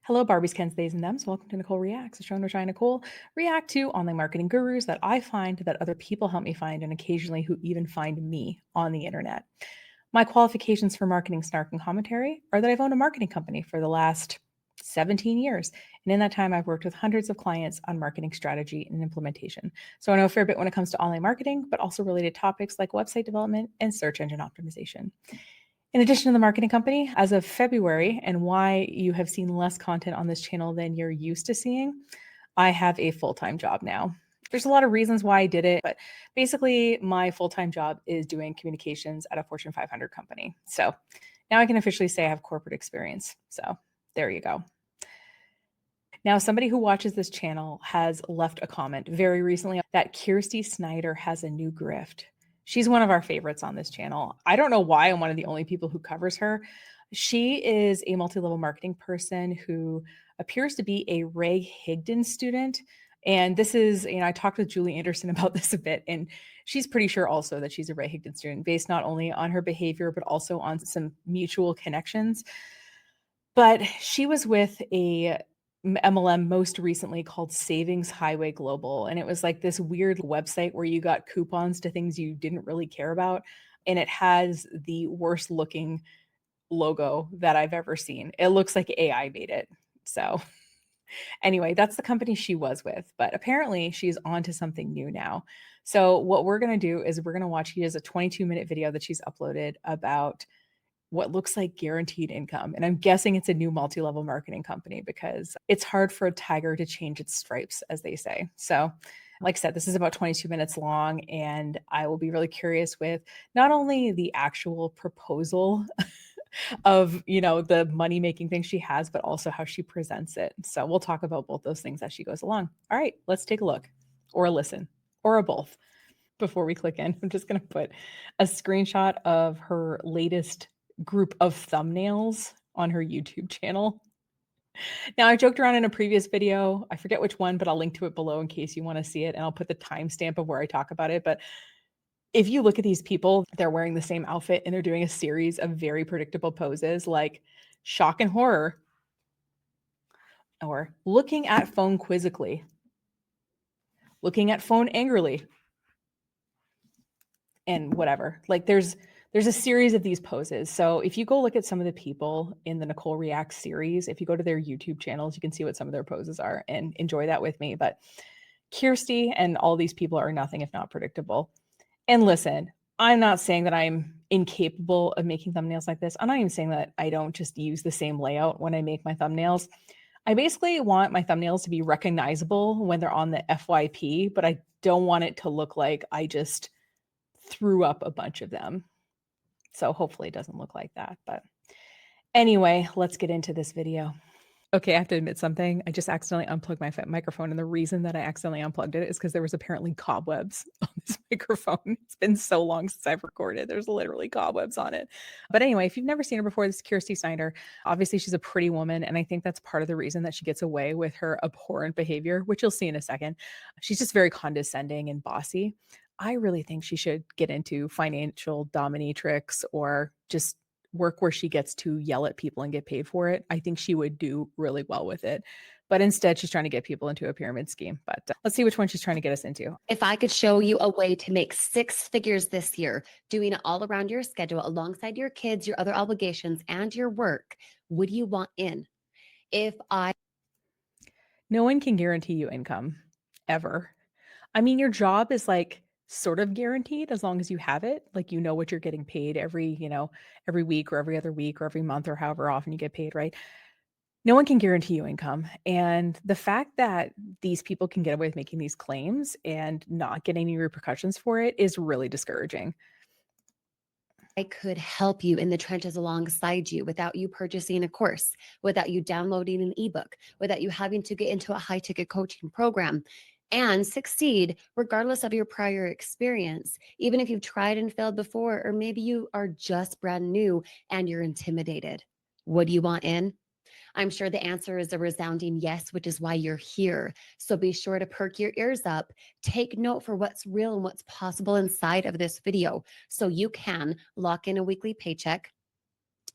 Hello, Barbies, Kens, Theys, and Thems. Welcome to Nicole Reacts, a show in which I, Nicole, react to online marketing gurus that I find, that other people help me find, and occasionally who even find me on the internet. My qualifications for marketing snark and commentary are that I've owned a marketing company for the last 17 years. And in that time, I've worked with hundreds of clients on marketing strategy and implementation. So I know a fair bit when it comes to online marketing, but also related topics like website development and search engine optimization. In addition to the marketing company, as of February, and why you have seen less content on this channel than you're used to seeing, I have a full-time job now. There's a lot of reasons why I did it, but basically my full-time job is doing communications at a Fortune 500 company. So now I can officially say I have corporate experience. So there you go. Now, somebody who watches this channel has left a comment very recently that Kyrsti Snyder has a new grift. She's one of our favorites on this channel. I don't know why I'm one of the only people who covers her. She is a multi-level marketing person who appears to be a Ray Higdon student. And this is, I talked with Julie Anderson about this a bit, and she's pretty sure also that she's a Ray Higdon student based not only on her behavior, but also on some mutual connections. But she was with a MLM most recently called Savings Highway Global. And it was like this weird website where you got coupons to things you didn't really care about. And it has the worst looking logo that I've ever seen. It looks like AI made it. So anyway, that's the company she was with. But apparently she's on to something new now. So what we're going to do is we're going to watch, he has a 22-minute video that she's uploaded about what looks like guaranteed income. And I'm guessing it's a new multi-level marketing company because it's hard for a tiger to change its stripes, as they say. So like I said, this is about 22 minutes long, and I will be really curious with not only the actual proposal of, the money-making thing she has, but also how she presents it. So we'll talk about both those things as she goes along. All right, let's take a look or a listen or a both. Before we click in, I'm just going to put a screenshot of her latest group of thumbnails on her YouTube channel. Now, I joked around in a previous video. I forget which one, but I'll link to it below in case you want to see it. And I'll put the timestamp of where I talk about it. But if you look at these people, they're wearing the same outfit and they're doing a series of very predictable poses like shock and horror, or looking at phone quizzically, looking at phone angrily, and whatever. Like there's a series of these poses. So if you go look at some of the people in the Nicole Reacts series, if you go to their YouTube channels, you can see what some of their poses are and enjoy that with me. But Kyrsti and all these people are nothing if not predictable. And listen, I'm not saying that I'm incapable of making thumbnails like this. I'm not even saying that I don't just use the same layout when I make my thumbnails. I basically want my thumbnails to be recognizable when they're on the FYP, but I don't want it to look like I just threw up a bunch of them. So hopefully it doesn't look like that. But anyway, let's get into this video. Okay, I have to admit something. I just accidentally unplugged my microphone. And the reason that I accidentally unplugged it is because there was apparently cobwebs on this microphone. It's been so long since I've recorded. There's literally cobwebs on it. But anyway, if you've never seen her before, this is Kyrsti Snyder. Obviously, she's a pretty woman. And I think that's part of the reason that she gets away with her abhorrent behavior, which you'll see in a second. She's just very condescending and bossy. I really think she should get into financial dominatrix or just work where she gets to yell at people and get paid for it. I think she would do really well with it. But instead, she's trying to get people into a pyramid scheme. But let's see which one she's trying to get us into. If I could show you a way to make 6 figures this year, doing it all around your schedule, alongside your kids, your other obligations, and your work, would you want in? No one can guarantee you income ever. I mean, your job is like sort of guaranteed as long as you have it. Like, what you're getting paid every week or every other week or every month or however often you get paid, right? No one can guarantee you income. And the fact that these people can get away with making these claims and not get any repercussions for it is really discouraging. I could help you in the trenches alongside you without you purchasing a course, without you downloading an ebook, without you having to get into a high ticket coaching program and succeed regardless of your prior experience, even if you've tried and failed before, or maybe you are just brand new and you're intimidated. What do you want in? I'm sure the answer is a resounding yes, which is why you're here. So be sure to perk your ears up, take note for what's real and what's possible inside of this video so you can lock in a weekly paycheck.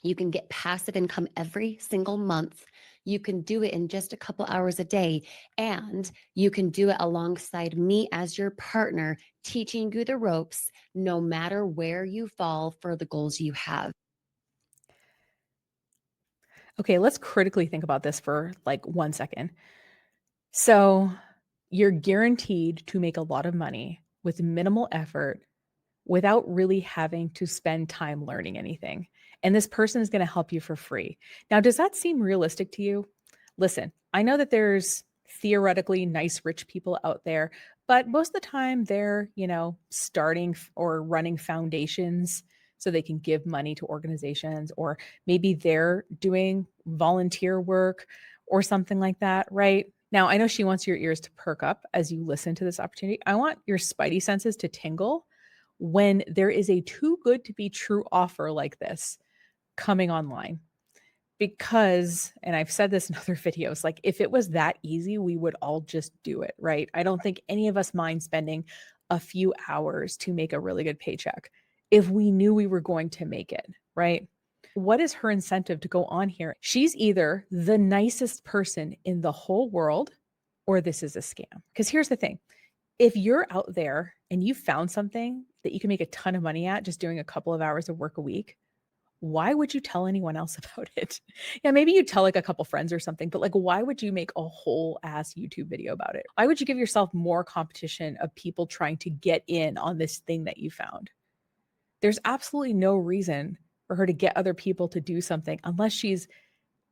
You can get passive income every single month. You can do it in just a couple hours a day, and you can do it alongside me as your partner, teaching you the ropes no matter where you fall for the goals you have. Okay, let's critically think about this for like 1 second. So you're guaranteed to make a lot of money with minimal effort without really having to spend time learning anything. And this person is going to help you for free. Now, does that seem realistic to you? Listen, I know that there's theoretically nice rich people out there, but most of the time they're, starting or running foundations so they can give money to organizations, or maybe they're doing volunteer work or something like that, right? Now, I know she wants your ears to perk up as you listen to this opportunity. I want your spidey senses to tingle when there is a too good to be true offer like this coming online. Because, and I've said this in other videos, like if it was that easy, we would all just do it, right? I don't think any of us mind spending a few hours to make a really good paycheck if we knew we were going to make it, right? What is her incentive to go on here? She's either the nicest person in the whole world or this is a scam. Because here's the thing, if you're out there and you found something that you can make a ton of money at just doing a couple of hours of work a week, why would you tell anyone else about it? Yeah, maybe you tell like a couple friends or something, but like, why would you make a whole ass YouTube video about it? Why would you give yourself more competition of people trying to get in on this thing that you found? There's absolutely no reason for her to get other people to do something unless she's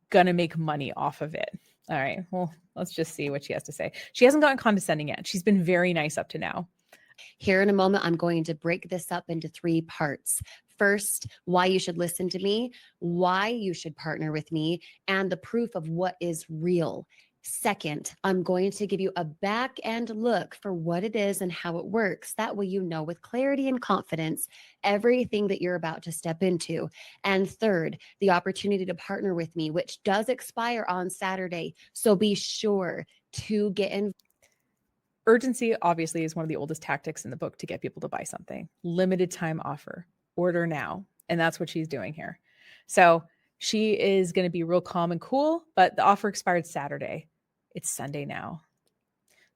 going to make money off of it. All right. Well, let's just see what she has to say. She hasn't gotten condescending yet. She's been very nice up to now. Here in a moment, I'm going to break this up into 3 parts. First, why you should listen to me, why you should partner with me, and the proof of what is real. Second, I'm going to give you a back end look for what it is and how it works. That way, you know with clarity and confidence everything that you're about to step into. And third, the opportunity to partner with me, which does expire on Saturday. So be sure to get involved. Urgency obviously is one of the oldest tactics in the book to get people to buy something. Limited time offer, order now. And that's what she's doing here. So she is going to be real calm and cool, but the offer expired Saturday. It's Sunday now.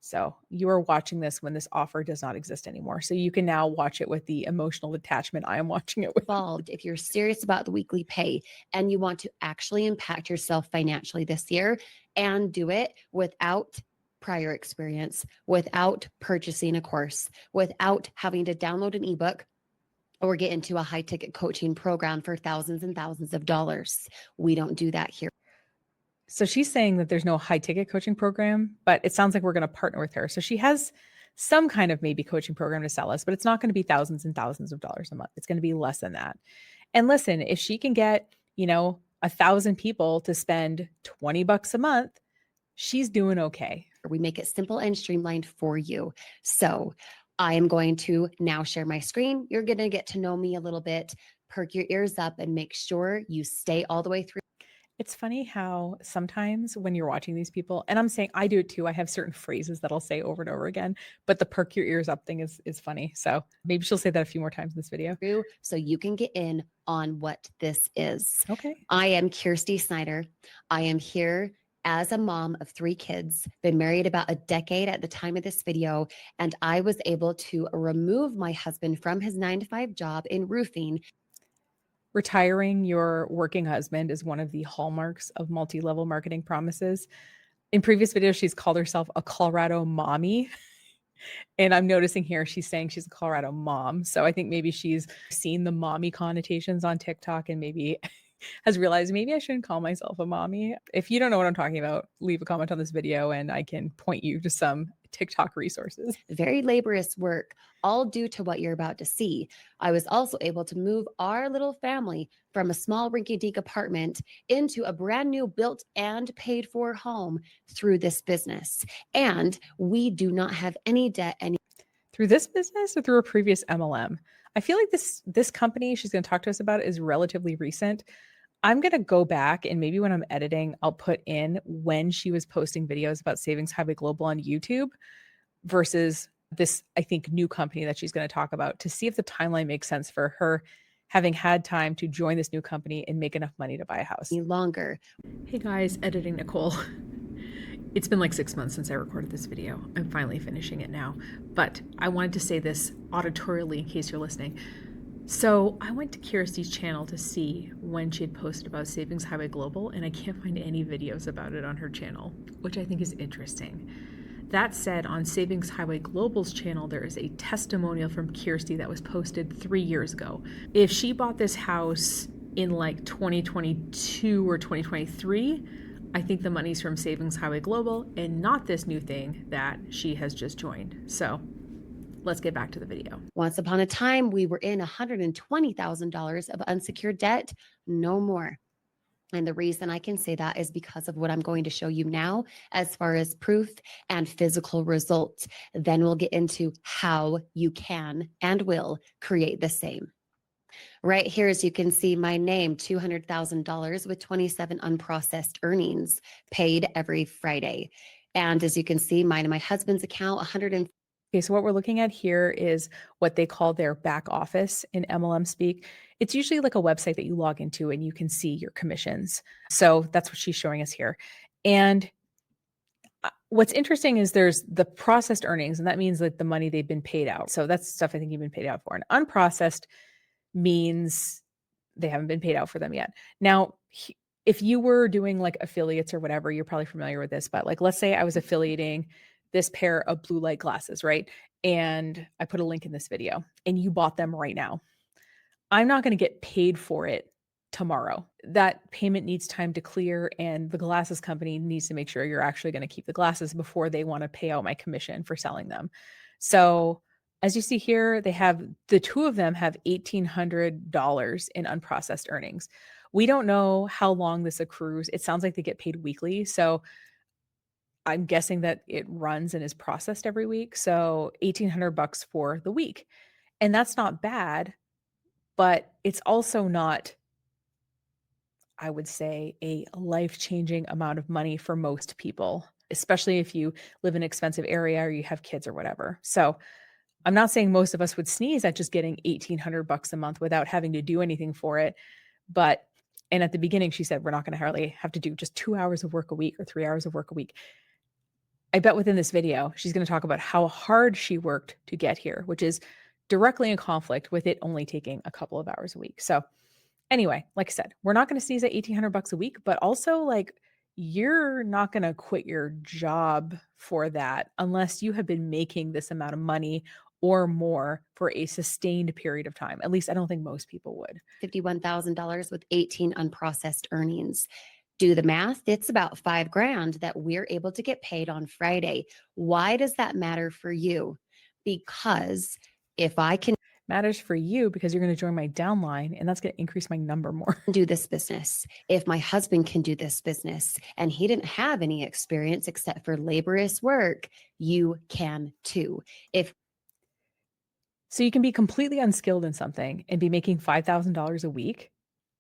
So you are watching this when this offer does not exist anymore. So you can now watch it with the emotional attachment I am watching it with. If you're serious about the weekly pay and you want to actually impact yourself financially this year and do it without prior experience, without purchasing a course, without having to download an ebook or get into a high ticket coaching program for thousands and thousands of dollars. We don't do that here. So she's saying that there's no high ticket coaching program, but it sounds like we're going to partner with her. So she has some kind of maybe coaching program to sell us, but it's not going to be thousands and thousands of dollars a month. It's going to be less than that. And listen, if she can get, 1,000 people to spend $20 a month, she's doing okay. We make it simple and streamlined for you. So I am going to now share my screen. You're going to get to know me a little bit, perk your ears up, and make sure you stay all the way through. It's funny how sometimes when you're watching these people, and I'm saying I do it too, I have certain phrases that I'll say over and over again, but the perk your ears up thing is funny. So maybe she'll say that a few more times in this video. So you can get in on what this is. Okay. I am Kyrsti Snyder. I am here as a mom of 3 kids, been married about a decade at the time of this video, and I was able to remove my husband from his 9-to-5 job in roofing. Retiring your working husband is one of the hallmarks of multi-level marketing promises. In previous videos, she's called herself a Colorado mommy. And I'm noticing here she's saying she's a Colorado mom. So I think maybe she's seen the mommy connotations on TikTok and maybe has realized maybe I shouldn't call myself a mommy. If you don't know what I'm talking about, leave a comment on this video and I can point you to some TikTok resources. Very laborious work, all due to what you're about to see. I was also able to move our little family from a small rinky-dink apartment into a brand new built and paid for home through this business. And we do not have any debt through this business or through a previous MLM. I feel like this company she's going to talk to us about is relatively recent. I'm going to go back and maybe when I'm editing, I'll put in when she was posting videos about Savings Highway Global on YouTube versus this, I think, new company that she's going to talk about to see if the timeline makes sense for her having had time to join this new company and make enough money to buy a house. Longer. Hey guys, editing Nicole. It's been like 6 months since I recorded this video. I'm finally finishing it now. But I wanted to say this auditorially in case you're listening. So I went to Kyrsti's channel to see when she had posted about Savings Highway Global, and I can't find any videos about it on her channel, which I think is interesting. That said, on Savings Highway Global's channel, there is a testimonial from Kyrsti that was posted 3 years ago. If she bought this house in like 2022 or 2023, I think the money's from Savings Highway Global and not this new thing that she has just joined. So let's get back to the video. Once upon a time, we were in $120,000 of unsecured debt, no more. And the reason I can say that is because of what I'm going to show you now as far as proof and physical results. Then we'll get into how you can and will create the same. Right here, as you can see, my name, $200,000 with 27 unprocessed earnings paid every Friday. And as you can see, mine and my husband's account, 100. Okay, so what we're looking at here is what they call their back office in MLM speak. It's usually like a website that you log into and you can see your commissions. So that's what she's showing us here. And what's interesting is there's the processed earnings, and that means like the money they've been paid out. So that's stuff I think you've been paid out for. And unprocessed means they haven't been paid out for them yet. Now, if you were doing like affiliates or whatever, you're probably familiar with this, but like, let's say I was affiliating this pair of blue light glasses, right? And I put a link in this video and you bought them right now. I'm not going to get paid for it tomorrow. That payment needs time to clear, and the glasses company needs to make sure you're actually going to keep the glasses before they want to pay out my commission for selling them. So as you see here, they have, the two of them have $1,800 in unprocessed earnings. We don't know how long this accrues. It sounds like they get paid weekly. So I'm guessing that it runs and is processed every week. So $1,800 for the week. And that's not bad, but it's also not, I would say, a life-changing amount of money for most people, especially if you live in an expensive area or you have kids or whatever. So I'm not saying most of us would sneeze at just getting $1,800 a month without having to do anything for it. But, and at the beginning, she said, we're not going to hardly have to do just 2 hours of work a week or 3 hours of work a week. I bet within this video, she's going to talk about how hard she worked to get here, which is directly in conflict with it only taking a couple of hours a week. So anyway, like I said, we're not going to sneeze at $1,800 a week, but also like you're not going to quit your job for that unless you have been making this amount of money or more for a sustained period of time. At least I don't think most people would. $51,000 with 18 unprocessed earnings. Do the math, it's about $5,000 that we're able to get paid on Friday. Why does that matter for you? Because if I can Matters for you because you're going to join my downline and that's going to increase my number more. do this business, if my husband can do this business and he didn't have any experience except for laborious work, you can too. So you can be completely unskilled in something and be making $5,000 a week.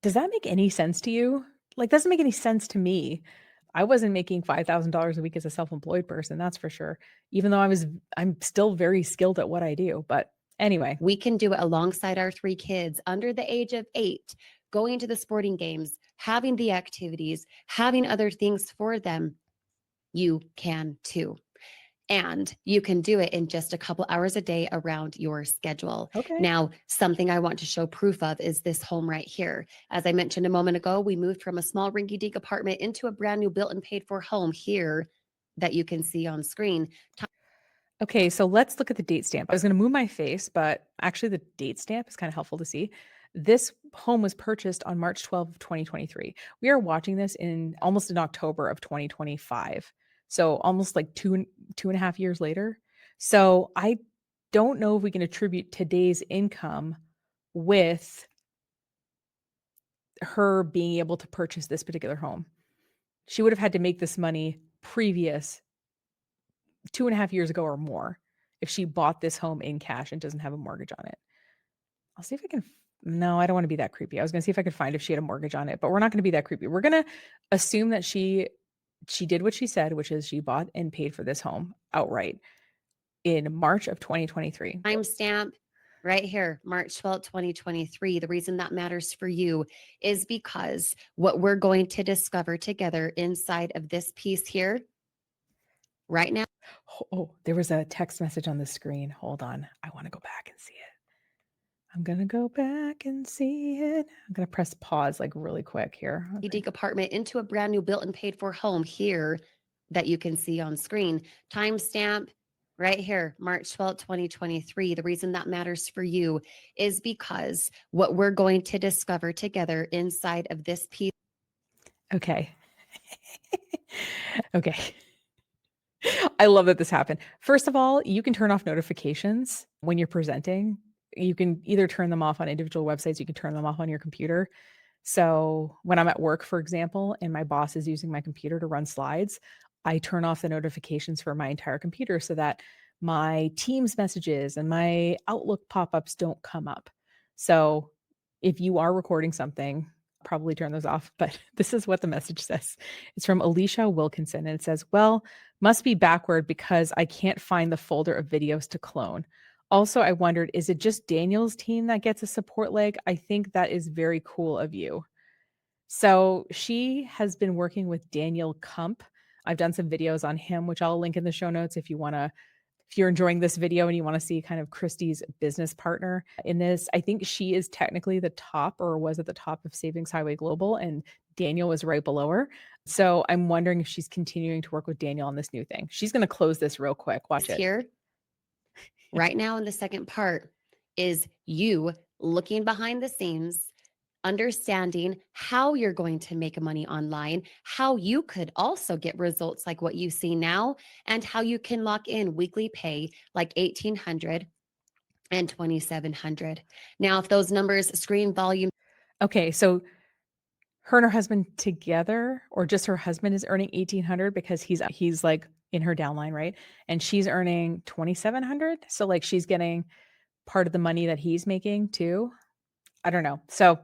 Does that make any sense to you? Like, doesn't make any sense to me. I wasn't making $5,000 a week as a self-employed person, that's for sure. Even though I'm still very skilled at what I do. But anyway, we can do it alongside our 3 kids under the age of 8, going to the sporting games, having the activities, having other things for them. You can too. And you can do it in just a couple hours a day around your schedule. okay. Now, something I want to show proof of is this home right here. As I mentioned a moment ago, we moved from a small rinky-dink apartment into a brand new built and paid for home here that you can see on screen. Okay, so let's look at the date stamp. I was going to move my face, but actually the date stamp is kind of helpful to see. This home was purchased on March 12th of 2023. We are watching this in almost in October of 2025. So almost like two and a half years later. So I don't know if we can attribute today's income with her being able to purchase this particular home. She would have had to make this money previous 2.5 years ago or more if she bought this home in cash and doesn't have a mortgage on it. I'll see if I can. No, I don't want to be that creepy. I was going to see if I could find if she had a mortgage on it, but we're not going to be that creepy. We're going to assume that she did what she said, which is she bought and paid for this home outright in March of 2023. Timestamp right here, March 12th, 2023. The reason that matters for you is because what we're going to discover together inside of this piece here right now. Oh, there was a text message on the screen. Hold on. I want to go back and see it. I'm going to go back and see it. I'm going to press pause like really quick here. Okay. Boutique apartment into a brand new built and paid for home here that you can see on screen. Timestamp right here, March 12th, 2023. The reason that matters for you is because what we're going to discover together inside of this piece. Okay. Okay. I love that this happened. First of all, you can turn off notifications when you're presenting. You can either turn them off on individual websites, you can turn them off on your computer. So when I'm at work, for example, and my boss is using my computer to run slides, I turn off the notifications for my entire computer so that my Teams messages and my Outlook pop-ups don't come up. So if you are recording something, probably turn those off. But this is what the message says. It's from Alicia Wilkinson, and it says, well, must be backward because I can't find the folder of videos to clone. Also, I wondered, is it just Daniel's team that gets a support leg? I think that is very cool of you. So she has been working with Daniel Kump. I've done some videos on him, which I'll link in the show notes if you want to, if you're enjoying this video and you want to see kind of Krysti's business partner in this. I think she is technically the top, or was at the top, of Savings Highway Global, and Daniel is right below her. So I'm wondering if she's continuing to work with Daniel on this new thing. She's going to close this real quick. Watch it. Here, right now, in the second part, is you looking behind the scenes, understanding how you're going to make money online, how you could also get results like what you see now, and how you can lock in weekly pay like 1,800 and 2,700. Now, if those numbers screen volume. Okay, so her and her husband together, or just her husband, is earning 1,800 because he's like in her downline, right? And she's earning 2,700. So like she's getting part of the money that he's making too. I don't know. So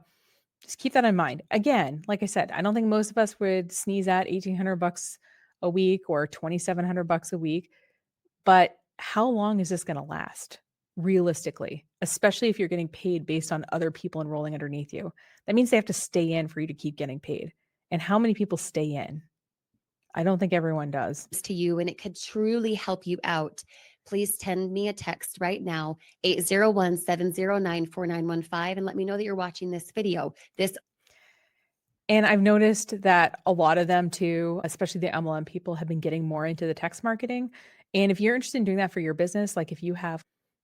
just keep that in mind. Again, like I said, I don't think most of us would sneeze at 1,800 bucks a week or 2,700 bucks a week. But how long is this going to last realistically, especially if you're getting paid based on other people enrolling underneath you? That means they have to stay in for you to keep getting paid. And how many people stay in? I don't think everyone does. To you, and it could truly help you out. Please send me a text right now, 801-709-4915, and let me know that you're watching this video. And I've noticed that a lot of them too, especially the MLM people, have been getting more into the text marketing. And if you're interested in doing that for your business, like if you have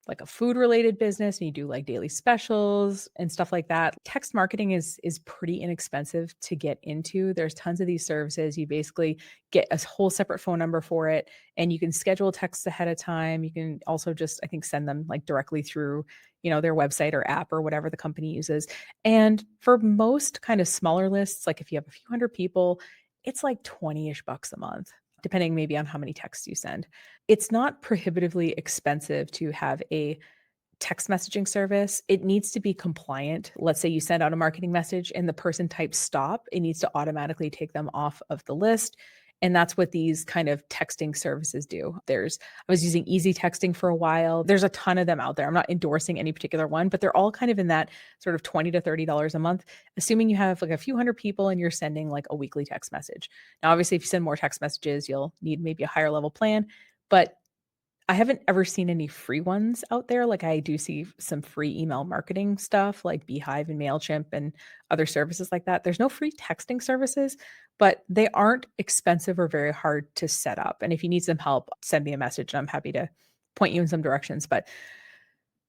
like a food related business and you do like daily specials and stuff like that, text marketing is pretty inexpensive to get into. There's tons of these services. You basically get a whole separate phone number for it, and you can schedule texts ahead of time. You can also just, I think, send them like directly through, their website or app or whatever the company uses. And for most kind of smaller lists, like if you have a few hundred people, it's like 20-ish bucks a month, depending maybe on how many texts you send. It's not prohibitively expensive to have a text messaging service. It needs to be compliant. Let's say you send out a marketing message and the person types stop, it needs to automatically take them off of the list. And that's what these kind of texting services do. I was using easy texting for a while. There's a ton of them out there. I'm not endorsing any particular one, but they're all kind of in that sort of $20 to $30 a month, assuming you have like a few hundred people and you're sending like a weekly text message. Now, obviously, if you send more text messages, you'll need maybe a higher level plan, but I haven't ever seen any free ones out there. Like I do see some free email marketing stuff like Beehive and MailChimp and other services like that. There's no free texting services, but they aren't expensive or very hard to set up. And if you need some help, send me a message and I'm happy to point you in some directions. But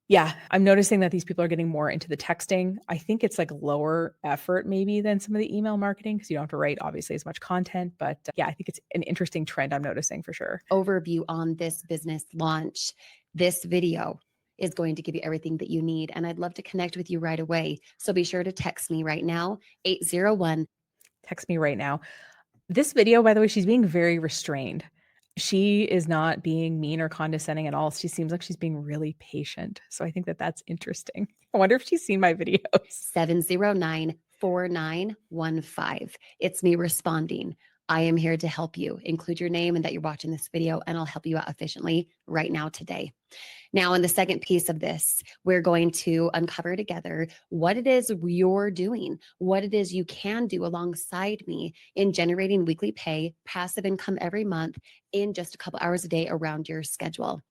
yeah, I'm noticing that these people are getting more into the texting. I think it's like lower effort maybe than some of the email marketing because you don't have to write obviously as much content. But yeah, I think it's an interesting trend I'm noticing for sure. Overview on this business launch. This video is going to give you everything that you need. And I'd love to connect with you right away. So be sure to text me right now, 801. Text me right now. This video, by the way, she's being very restrained. She is not being mean or condescending at all. She seems like she's being really patient. So I think that that's interesting. I wonder if she's seen my videos. 709-4915. It's me responding. I am here to help you. Include your name and that you're watching this video, and I'll help you out efficiently right now today. Now, in the second piece of this, we're going to uncover together what it is you're doing, what it is you can do alongside me in generating weekly pay, passive income every month in just a couple hours a day around your schedule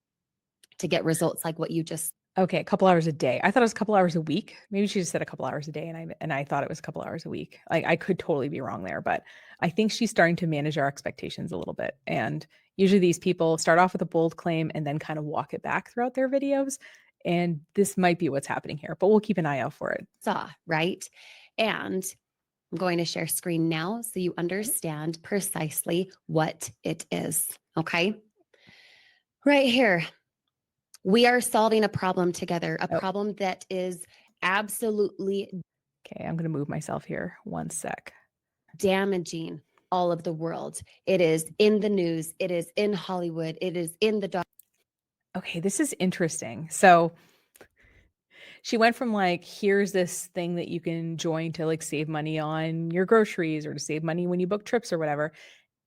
to get results like what you just. Okay, a couple hours a day. I thought it was a couple hours a week. Maybe she just said a couple hours a day, and I thought it was a couple hours a week. Like I could totally be wrong there, but I think she's starting to manage our expectations a little bit. And usually these people start off with a bold claim and then kind of walk it back throughout their videos. And this might be what's happening here, but we'll keep an eye out for it. Saw, right? And I'm going to share screen now so you understand precisely what it is. Okay. Right here, we are solving a problem together, a problem that is absolutely Okay, I'm going to move myself here 1 sec. damaging all of the world. It is in the news, it is in Hollywood, it is in the. Okay, this is interesting. So she went from like, here's this thing that you can join to like save money on your groceries or to save money when you book trips or whatever.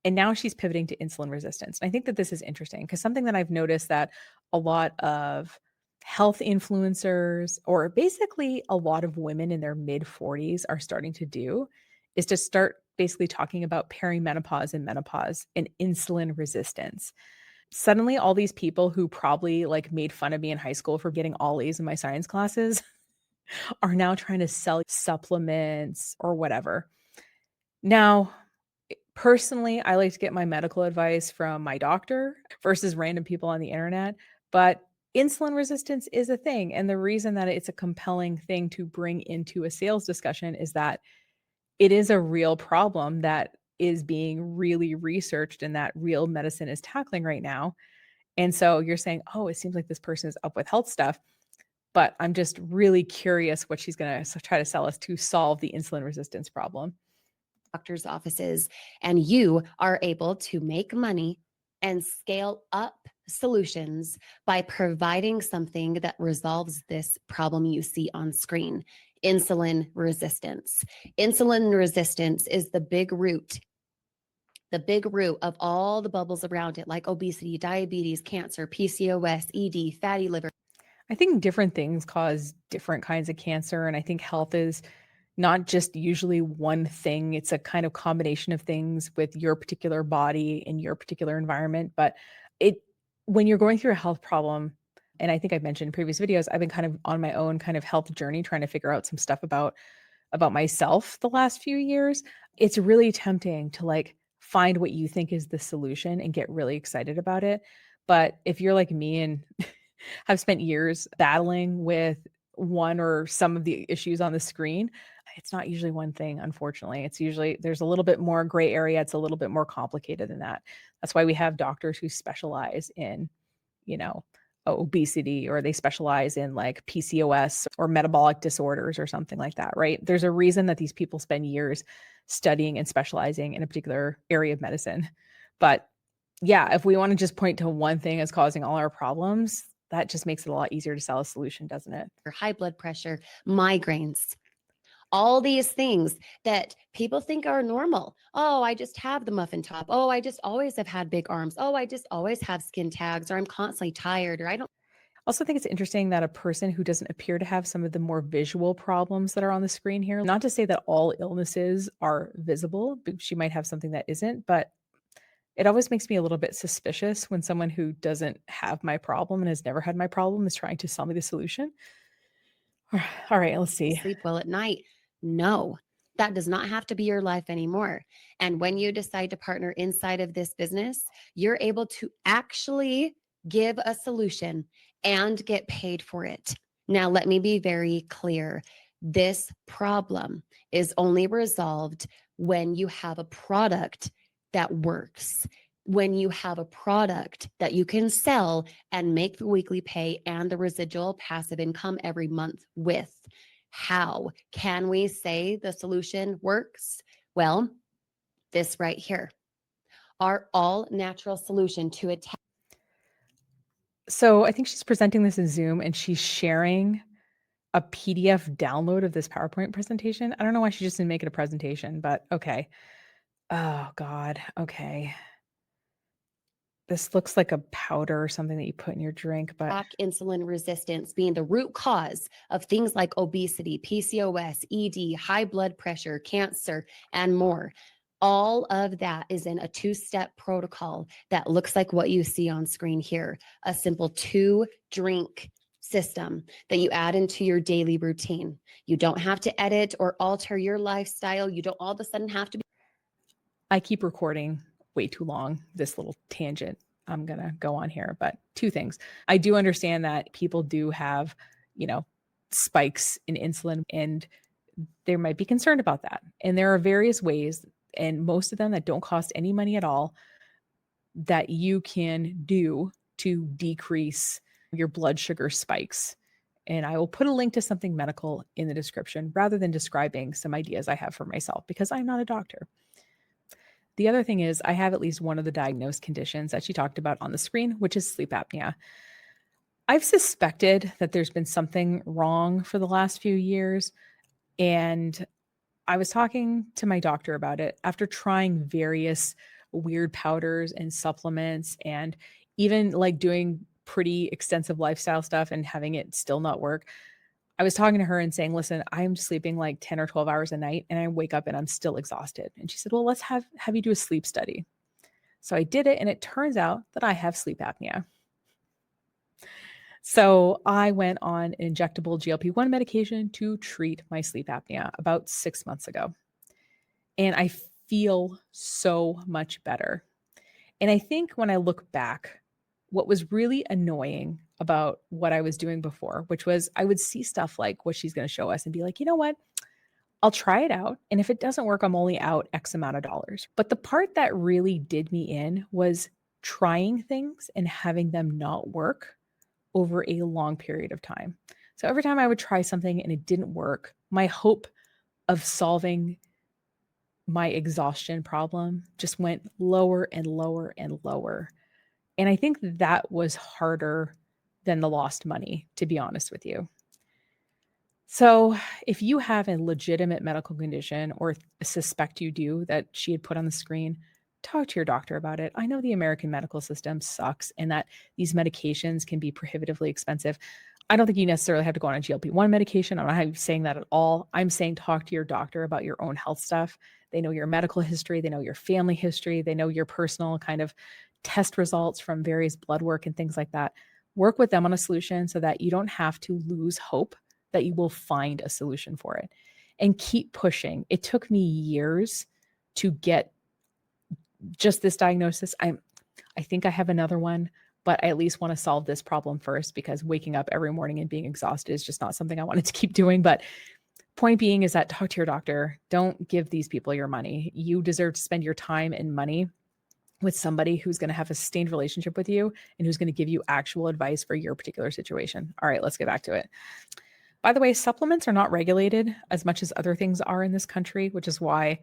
And now she's pivoting to insulin resistance. I think that this is interesting because something that I've noticed that a lot of health influencers, or basically a lot of women in their mid 40s, are starting to do is to start basically talking about perimenopause and menopause and insulin resistance. Suddenly, all these people who probably like made fun of me in high school for getting all A's in my science classes are now trying to sell supplements or whatever. Now, personally, I like to get my medical advice from my doctor versus random people on the internet, but insulin resistance is a thing. And the reason that it's a compelling thing to bring into a sales discussion is that it is a real problem that is being really researched and that real medicine is tackling right now. And so you're saying, oh, it seems like this person is up with health stuff, but I'm just really curious what she's going to try to sell us to solve the insulin resistance problem. Doctor's offices, and you are able to make money and scale up solutions by providing something that resolves this problem you see on screen: insulin resistance. Insulin resistance is the big root of all the bubbles around it, like obesity, diabetes, cancer, PCOS, ED, fatty liver. I think different things cause different kinds of cancer. And I think health is not just usually one thing, it's a kind of combination of things with your particular body and your particular environment. But it, when you're going through a health problem, and I think I've mentioned in previous videos, I've been kind of on my own kind of health journey trying to figure out some stuff about myself the last few years. It's really tempting to like find what you think is the solution and get really excited about it. But if you're like me and have spent years battling with one or some of the issues on the screen, it's not usually one thing, unfortunately. It's usually there's a little bit more gray area. It's a little bit more complicated than that. That's why we have doctors who specialize in, you know, obesity, or they specialize in like PCOS or metabolic disorders or something like that, right? There's a reason that these people spend years studying and specializing in a particular area of medicine. But yeah, if we want to just point to one thing as causing all our problems, that just makes it a lot easier to sell a solution, doesn't it? High blood pressure, migraines, all these things that people think are normal. Oh, I just have the muffin top. Oh, I just always have had big arms. Oh, I just always have skin tags, or I'm constantly tired, or I don't. Also think it's interesting that a person who doesn't appear to have some of the more visual problems that are on the screen here, not to say that all illnesses are visible, but she might have something that isn't, but it always makes me a little bit suspicious when someone who doesn't have my problem and has never had my problem is trying to sell me the solution. All right, let's see. Sleep well at night. No, that does not have to be your life anymore. And when you decide to partner inside of this business, you're able to actually give a solution and get paid for it. Now, let me be very clear. This problem is only resolved when you have a product that works, when you have a product that you can sell and make the weekly pay and the residual passive income every month with. How can we say the solution works? Well, this right here, our all natural solution to attack. So I think she's presenting this in Zoom and she's sharing a PDF download of this PowerPoint presentation. I don't know why she just didn't make it a presentation, but okay. Oh God. Okay. This looks like a powder or something that you put in your drink, but Insulin resistance being the root cause of things like obesity, PCOS, ED, high blood pressure, cancer, and more. All of that is in a two-step protocol that looks like what you see on screen here, a simple two-drink system that you add into your daily routine. You don't have to edit or alter your lifestyle. You don't all of a sudden have to be. I keep recording way too long. This little tangent I'm going to go on here, but two things. I do understand that people do have, you know, spikes in insulin and they might be concerned about that. And there are various ways, and most of them that don't cost any money at all, that you can do to decrease your blood sugar spikes. And I will put a link to something medical in the description rather than describing some ideas I have for myself because I'm not a doctor. The other thing is, I have at least one of the diagnosed conditions that she talked about on the screen, which is sleep apnea. I've suspected that there's been something wrong for the last few years. And I was talking to my doctor about it after trying various weird powders and supplements and even like doing pretty extensive lifestyle stuff and having it still not work. I was talking to her and saying, "Listen, I'm sleeping like 10 or 12 hours a night and I wake up and I'm still exhausted." And she said, "Well, let's have you do a sleep study." So I did it and it turns out that I have sleep apnea. So I went on an injectable GLP-1 medication to treat my sleep apnea about 6 months ago. And I feel so much better. And I think when I look back, what was really annoying about what I was doing before, which was I would see stuff like what she's going to show us and be like, you know what? I'll try it out. And if it doesn't work, I'm only out X amount of dollars. But the part that really did me in was trying things and having them not work over a long period of time. So every time I would try something and it didn't work, my hope of solving my exhaustion problem just went lower and lower and lower. And I think that was harder than the lost money, to be honest with you. So, if you have a legitimate medical condition or suspect you do that she had put on the screen, talk to your doctor about it. I know the American medical system sucks and that these medications can be prohibitively expensive. I don't think you necessarily have to go on a GLP-1 medication. I'm not saying that at all. I'm saying talk to your doctor about your own health stuff. They know your medical history, they know your family history, they know your personal kind of test results from various blood work and things like that. Work with them on a solution so that you don't have to lose hope that you will find a solution for it and keep pushing. It took me years to get just this diagnosis. I think I have another one, but I at least want to solve this problem first because waking up every morning and being exhausted is just not something I wanted to keep doing. But point being is that talk to your doctor. Don't give these people your money. You deserve to spend your time and money with somebody who's going to have a sustained relationship with you and who's going to give you actual advice for your particular situation. All right, let's get back to it. By the way, supplements are not regulated as much as other things are in this country, which is why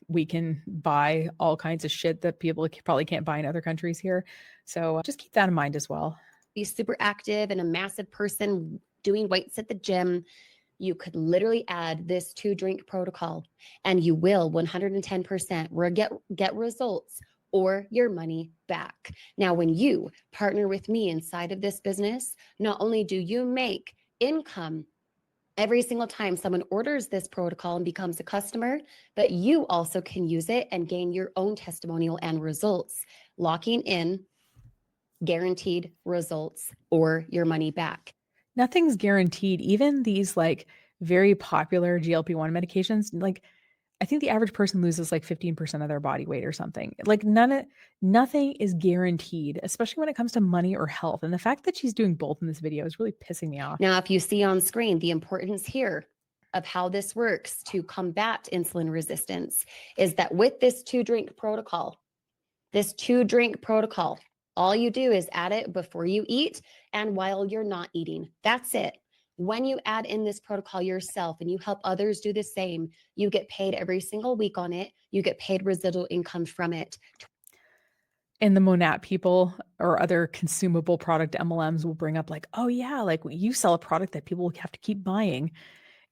we can buy all kinds of shit that people probably can't buy in other countries here. So just keep that in mind as well. Be super active and a massive person doing weights at the gym, you could literally add this two-drink protocol and you will 110% get results or your money back. Now, when you partner with me inside of this business, not only do you make income every single time someone orders this protocol and becomes a customer, but you also can use it and gain your own testimonial and results, locking in guaranteed results or your money back. Nothing's guaranteed. Even these like very popular GLP-1 medications, like I think the average person loses like 15% of their body weight or something. Like nothing is guaranteed, especially when it comes to money or health. And the fact that she's doing both in this video is really pissing me off. Now, if you see on screen the importance here of how this works to combat insulin resistance is that with this two-drink protocol, all you do is add it before you eat and while you're not eating. That's it. When you add in this protocol yourself and you help others do the same, you get paid every single week on it. You get paid residual income from it. And the Monat people or other consumable product MLMs will bring up like, oh yeah, like you sell a product that people have to keep buying.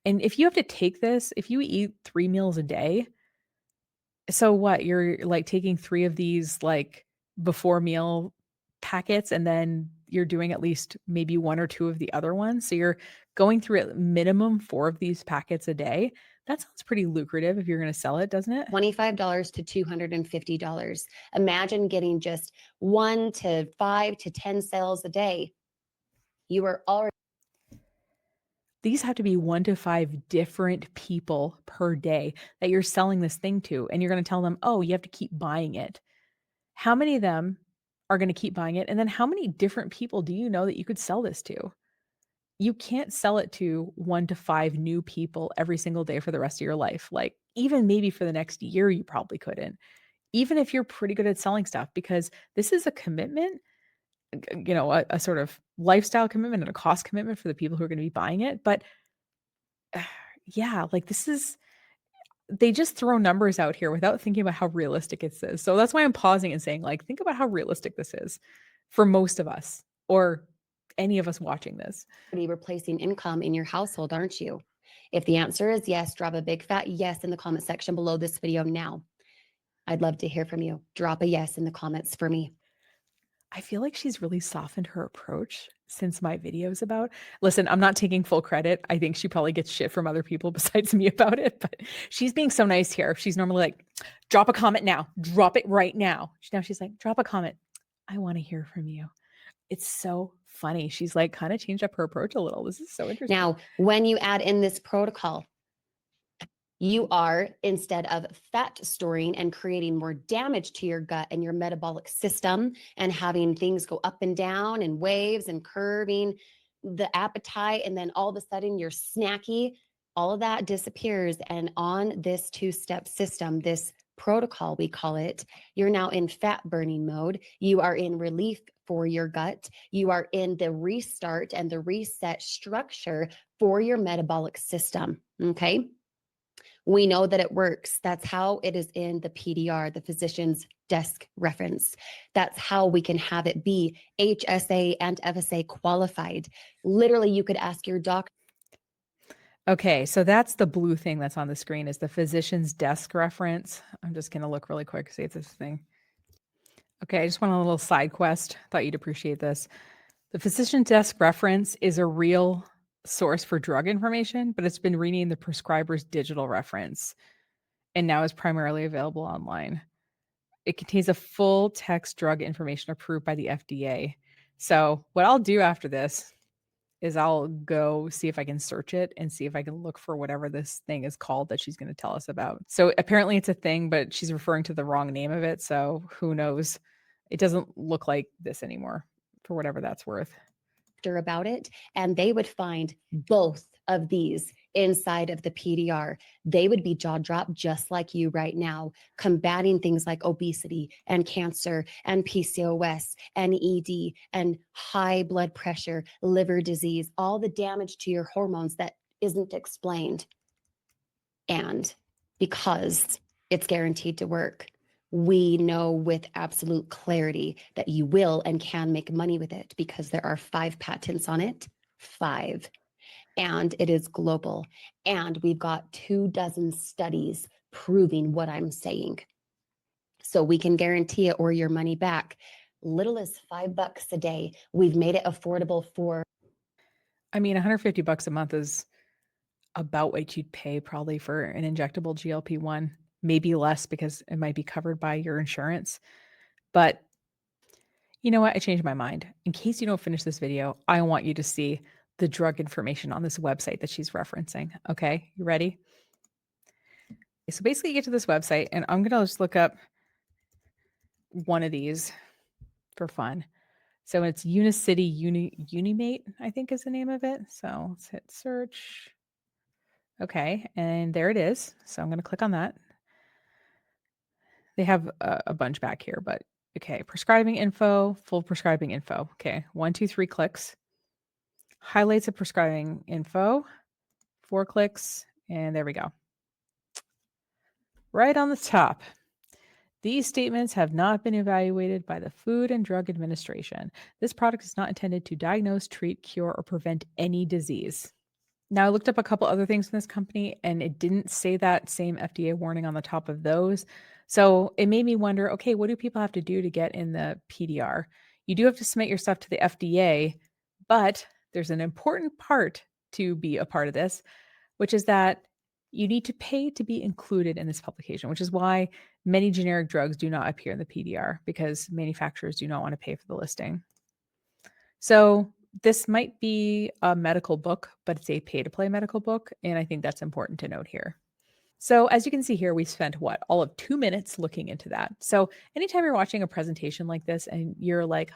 And if you have to take this, if you eat 3 meals a day, So what? You're, like, taking 3 of these, like, before meal packets, and then you're doing at least maybe 1 or 2 of the other ones? So you're going through at minimum 4 of these packets a day? That sounds pretty lucrative if you're gonna sell it, doesn't it? $25 to $250. Imagine getting just 1 to 5 to 10 sales a day. You are already These have to be 1 to 5 different people per day that you're selling this thing to, and you're gonna tell them, "Oh, you have to keep buying it." How many of them are gonna keep buying it? And then how many different people do you know that you could sell this to? You can't sell it to 1 to 5 new people every single day for the rest of your life. Like, even maybe for the next year, you probably couldn't, even if you're pretty good at selling stuff, because this is a commitment, a sort of lifestyle commitment and a cost commitment for the people who are gonna be buying it. But yeah, like, this is they just throw numbers out here without thinking about how realistic it is. So that's why I'm pausing and saying, like, think about how realistic this is for most of us, or any of us watching this. replacing income in your household, aren't you? If the answer is yes, drop a big fat yes in the comment section below this video now. I'd love to hear from you. Drop a yes in the comments for me. I feel like she's really softened her approach since my videos about listen, I'm not taking full credit. I think she probably gets shit from other people besides me about it, but she's being so nice here. She's normally like, "Drop a comment now. Drop it right now." Now she's like, "Drop a comment. I wanna hear from you." It's so funny. She's, like, kinda changed up her approach a little. This is so interesting. Now, when you add in this protocol, you are, instead of fat storing and creating more damage to your gut and your metabolic system and having things go up and down and waves and curving the appetite, and then all of a sudden you're snacky, all of that disappears. And on this two-step system, this protocol, we call it, you're now in fat burning mode. You are in relief for your gut. You are in the restart and the reset structure for your metabolic system. Okay. We know that it works. That's how it is in the PDR, the physician's desk reference. That's how we can have it be HSA and FSA qualified. Literally, you could ask your doctor. Okay, so that's the blue thing that's on the screen is the physician's desk reference. I'm just gonna look really quick, see if this thing. Okay, I just want a little side quest. Thought you'd appreciate this. The physician desk reference is a real source for drug information, but it's been renamed the prescriber's digital reference and now is primarily available online. It contains a full text drug information approved by the FDA. So, what I'll do after this is I'll go see if I can search it and see if I can look for whatever this thing is called that she's going to tell us about. So apparently it's a thing, but she's referring to the wrong name of it. So who knows? It doesn't look like this anymore for whatever that's worth. About it, and they would find both of these inside of the PDR. They would be jaw dropped just like you right now, combating things like obesity and cancer and PCOS and ED and high blood pressure, liver disease, all the damage to your hormones that isn't explained. And because it's guaranteed to work, we know with absolute clarity that you will and can make money with it because there are 5 patents on it. 5. And it is global. And we've got 24 studies proving what I'm saying. So we can guarantee it or your money back. Little as $5 a day. We've made it affordable for. I mean, 150 bucks a month is about what you'd pay probably for an injectable GLP-1, maybe less because it might be covered by your insurance. But you know what? I changed my mind. In case you don't finish this video, I want you to see the drug information on this website that she's referencing. Okay, you ready? So basically, you get to this website, and I'm going to just look up one of these for fun. So it's Unicity Unimate, I think is the name of it. So let's hit search. Okay, and there it is. So I'm going to click on that. They have a bunch back here, but okay, prescribing info, full prescribing info. Okay, 1, 2, 3 clicks. Highlights of prescribing info, 4 clicks, and there we go. Right on the top. These statements have not been evaluated by the Food and Drug Administration. This product is not intended to diagnose, treat, cure, or prevent any disease. Now, I looked up a couple other things from this company, and it didn't say that same FDA warning on the top of those. So it made me wonder, okay, what do people have to do to get in the PDR? You do have to submit your stuff to the FDA, but there's an important part to be a part of this, which is that you need to pay to be included in this publication, which is why many generic drugs do not appear in the PDR because manufacturers do not want to pay for the listing. So this might be a medical book, but it's a pay to play medical book. And I think that's important to note here. So as you can see here, we spent what, all of 2 minutes looking into that. So anytime you're watching a presentation like this and you're like,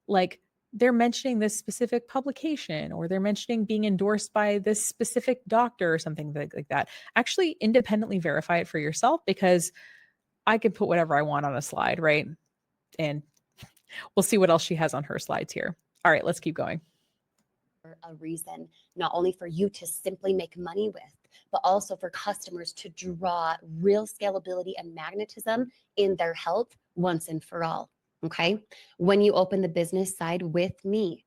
like they're mentioning this specific publication or they're mentioning being endorsed by this specific doctor or something like that, actually independently verify it for yourself because I can put whatever I want on a slide, right? And we'll see what else she has on her slides here. All right, let's keep going. For a reason, not only for you to simply make money with, but also for customers to draw real scalability and magnetism in their health once and for all. Okay. When you open the business side with me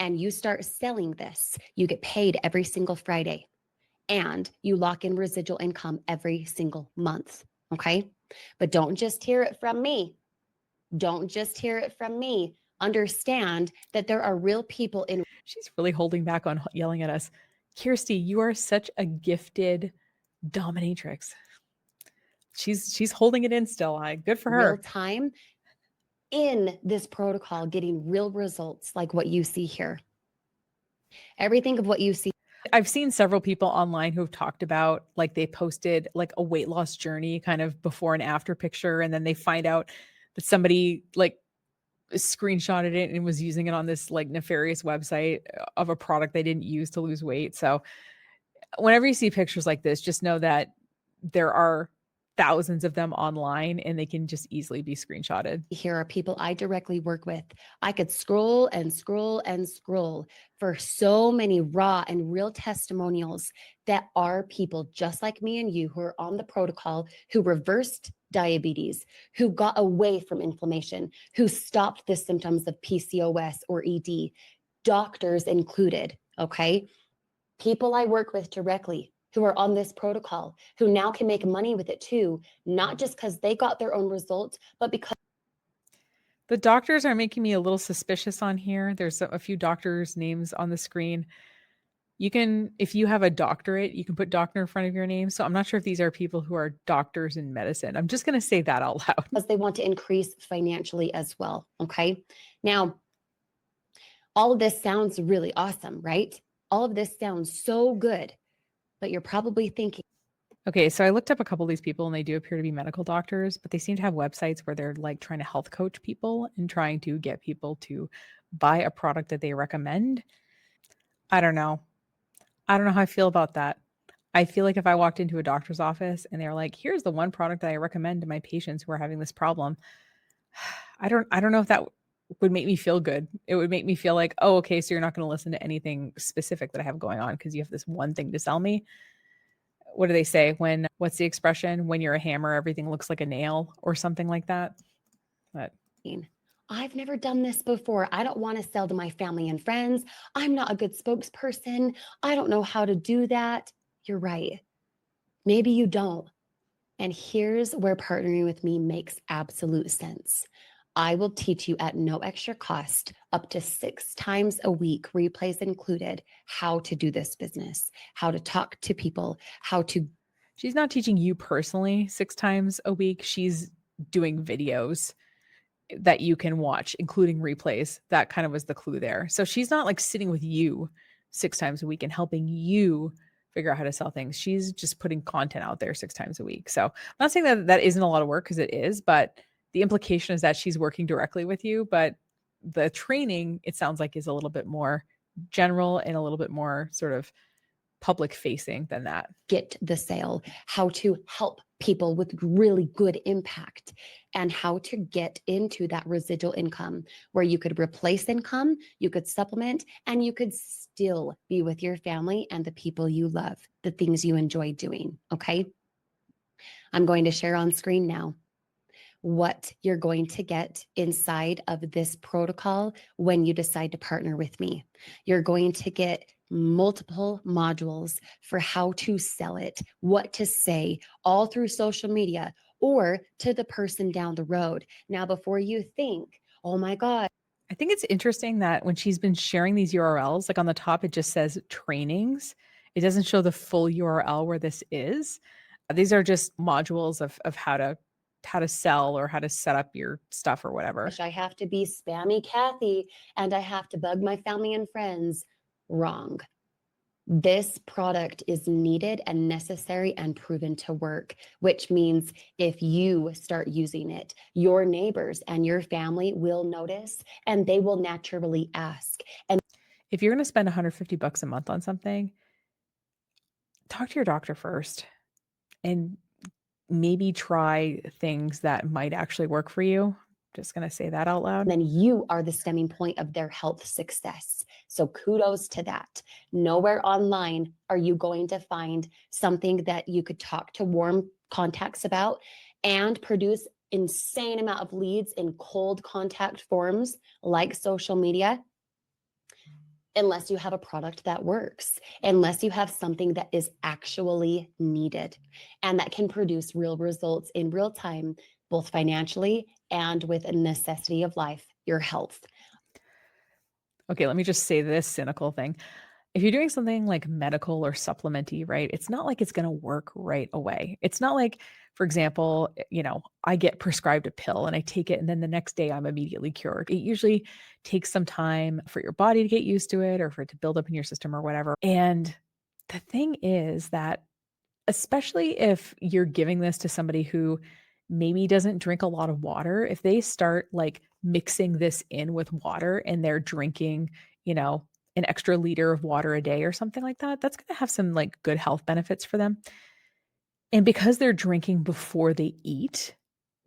and you start selling this, you get paid every single Friday and you lock in residual income every single month. Okay. But don't just hear it from me. Don't just hear it from me. Understand that there are real people in. She's really holding back on yelling at us. Kyrsti, you are such a gifted dominatrix. She's holding it in still. Good for her. Real time in this protocol, getting real results like what you see here. Everything of what you see. I've seen several people online who've talked about like they posted like a weight loss journey kind of before and after picture, and then they find out that somebody like screenshotted it and was using it on this like nefarious website of a product they didn't use to lose weight. So whenever you see pictures like this, just know that there are thousands of them online and they can just easily be screenshotted. Here are people I directly work with. I could scroll and scroll and scroll for so many raw and real testimonials that are people just like me and you who are on the protocol, who reversed diabetes, who got away from inflammation, who stopped the symptoms of PCOS or ED, doctors included. Okay. People I work with directly who are on this protocol, who now can make money with it too, not just because they got their own results, but because the doctors are making me a little suspicious on here. There's a few doctors' names on the screen. You can, if you have a doctorate, you can put doctor in front of your name. So I'm not sure if these are people who are doctors in medicine. I'm just going to say that out loud. Because they want to increase financially as well. Okay. Now, all of this sounds really awesome, right? All of this sounds so good, but you're probably thinking, okay, so I looked up a couple of these people and they do appear to be medical doctors, but they seem to have websites where they're like trying to health coach people and trying to get people to buy a product that they recommend. I don't know. I don't know how I feel about that. I feel like if I walked into a doctor's office and they're like, "Here's the one product that I recommend to my patients who are having this problem." I don't know if that would make me feel good. It would make me feel like, "Oh, okay, so you're not going to listen to anything specific that I have going on because you have this one thing to sell me." What do they say when what's the expression? When you're a hammer, everything looks like a nail or something like that. But I've never done this before. I don't want to sell to my family and friends. I'm not a good spokesperson. I don't know how to do that. You're right. Maybe you don't. And here's where partnering with me makes absolute sense. I will teach you at no extra cost, up to 6 times a week, replays included, how to do this business, how to talk to people, how to. she's not teaching you personally 6 times a week. She's doing videos that you can watch, including replays. That kind of was the clue there. So she's not like sitting with you 6 times a week and helping you figure out how to sell things. She's just putting content out there 6 times a week. So I'm not saying that that isn't a lot of work because it is, but the implication is that she's working directly with you. But the training, it sounds like, is a little bit more general and a little bit more sort of public facing than that. Get the sale, how to help people with really good impact, and how to get into that residual income where you could replace income, you could supplement, and you could still be with your family and the people you love, the things you enjoy doing. Okay. I'm going to share on screen now what you're going to get inside of this protocol when you decide to partner with me. You're going to get multiple modules for how to sell it, what to say, all through social media, or to the person down the road. Now, before you think, oh my God, I think it's interesting that when she's been sharing these URLs, like on the top, it just says trainings. It doesn't show the full URL where this is. These are just modules of how to sell or how to set up your stuff or whatever. I have to be spammy Kathy and I have to bug my family and friends. Wrong. This product is needed and necessary and proven to work, which means if you start using it, your neighbors and your family will notice and they will naturally ask. And If you're going to spend $150 a month on something, talk to your doctor first and maybe try things that might actually work for you. Just going to say that out loud. then you are the stemming point of their health success. So kudos to that. Nowhere online are you going to find something that you could talk to warm contacts about and produce insane amount of leads in cold contact forms like social media unless you have a product that works, unless you have something that is actually needed and that can produce real results in real time, both financially and with a necessity of life, your health. Okay, let me just say this cynical thing. If you're doing something like medical or supplementy, right? It's not like it's going to work right away. It's not like, for example, I get prescribed a pill and I take it and then the next day I'm immediately cured. It usually takes some time for your body to get used to it or for it to build up in your system or whatever. And the thing is that especially if you're giving this to somebody who maybe doesn't drink a lot of water, if they start like mixing this in with water and they're drinking, an extra liter of water a day or something like that, that's going to have some like good health benefits for them. And because they're drinking before they eat,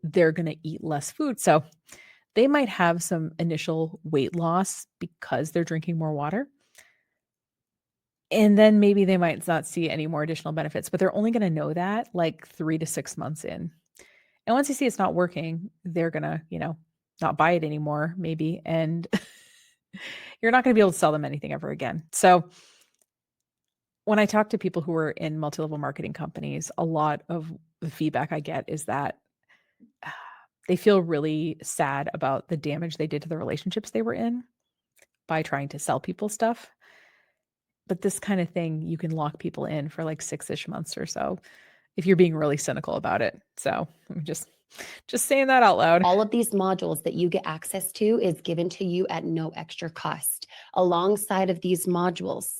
they're going to eat less food. So they might have some initial weight loss because they're drinking more water. And then maybe they might not see any more additional benefits, but they're only going to know that like 3 to 6 months in. And once you see it's not working, they're going to, not buy it anymore, maybe. And you're not going to be able to sell them anything ever again. So when I talk to people who are in multi-level marketing companies, a lot of the feedback I get is that they feel really sad about the damage they did to the relationships they were in by trying to sell people stuff. But this kind of thing, you can lock people in for like 6-ish months or so if you're being really cynical about it. So I'm just saying that out loud. All of these modules that you get access to is given to you at no extra cost. Alongside of these modules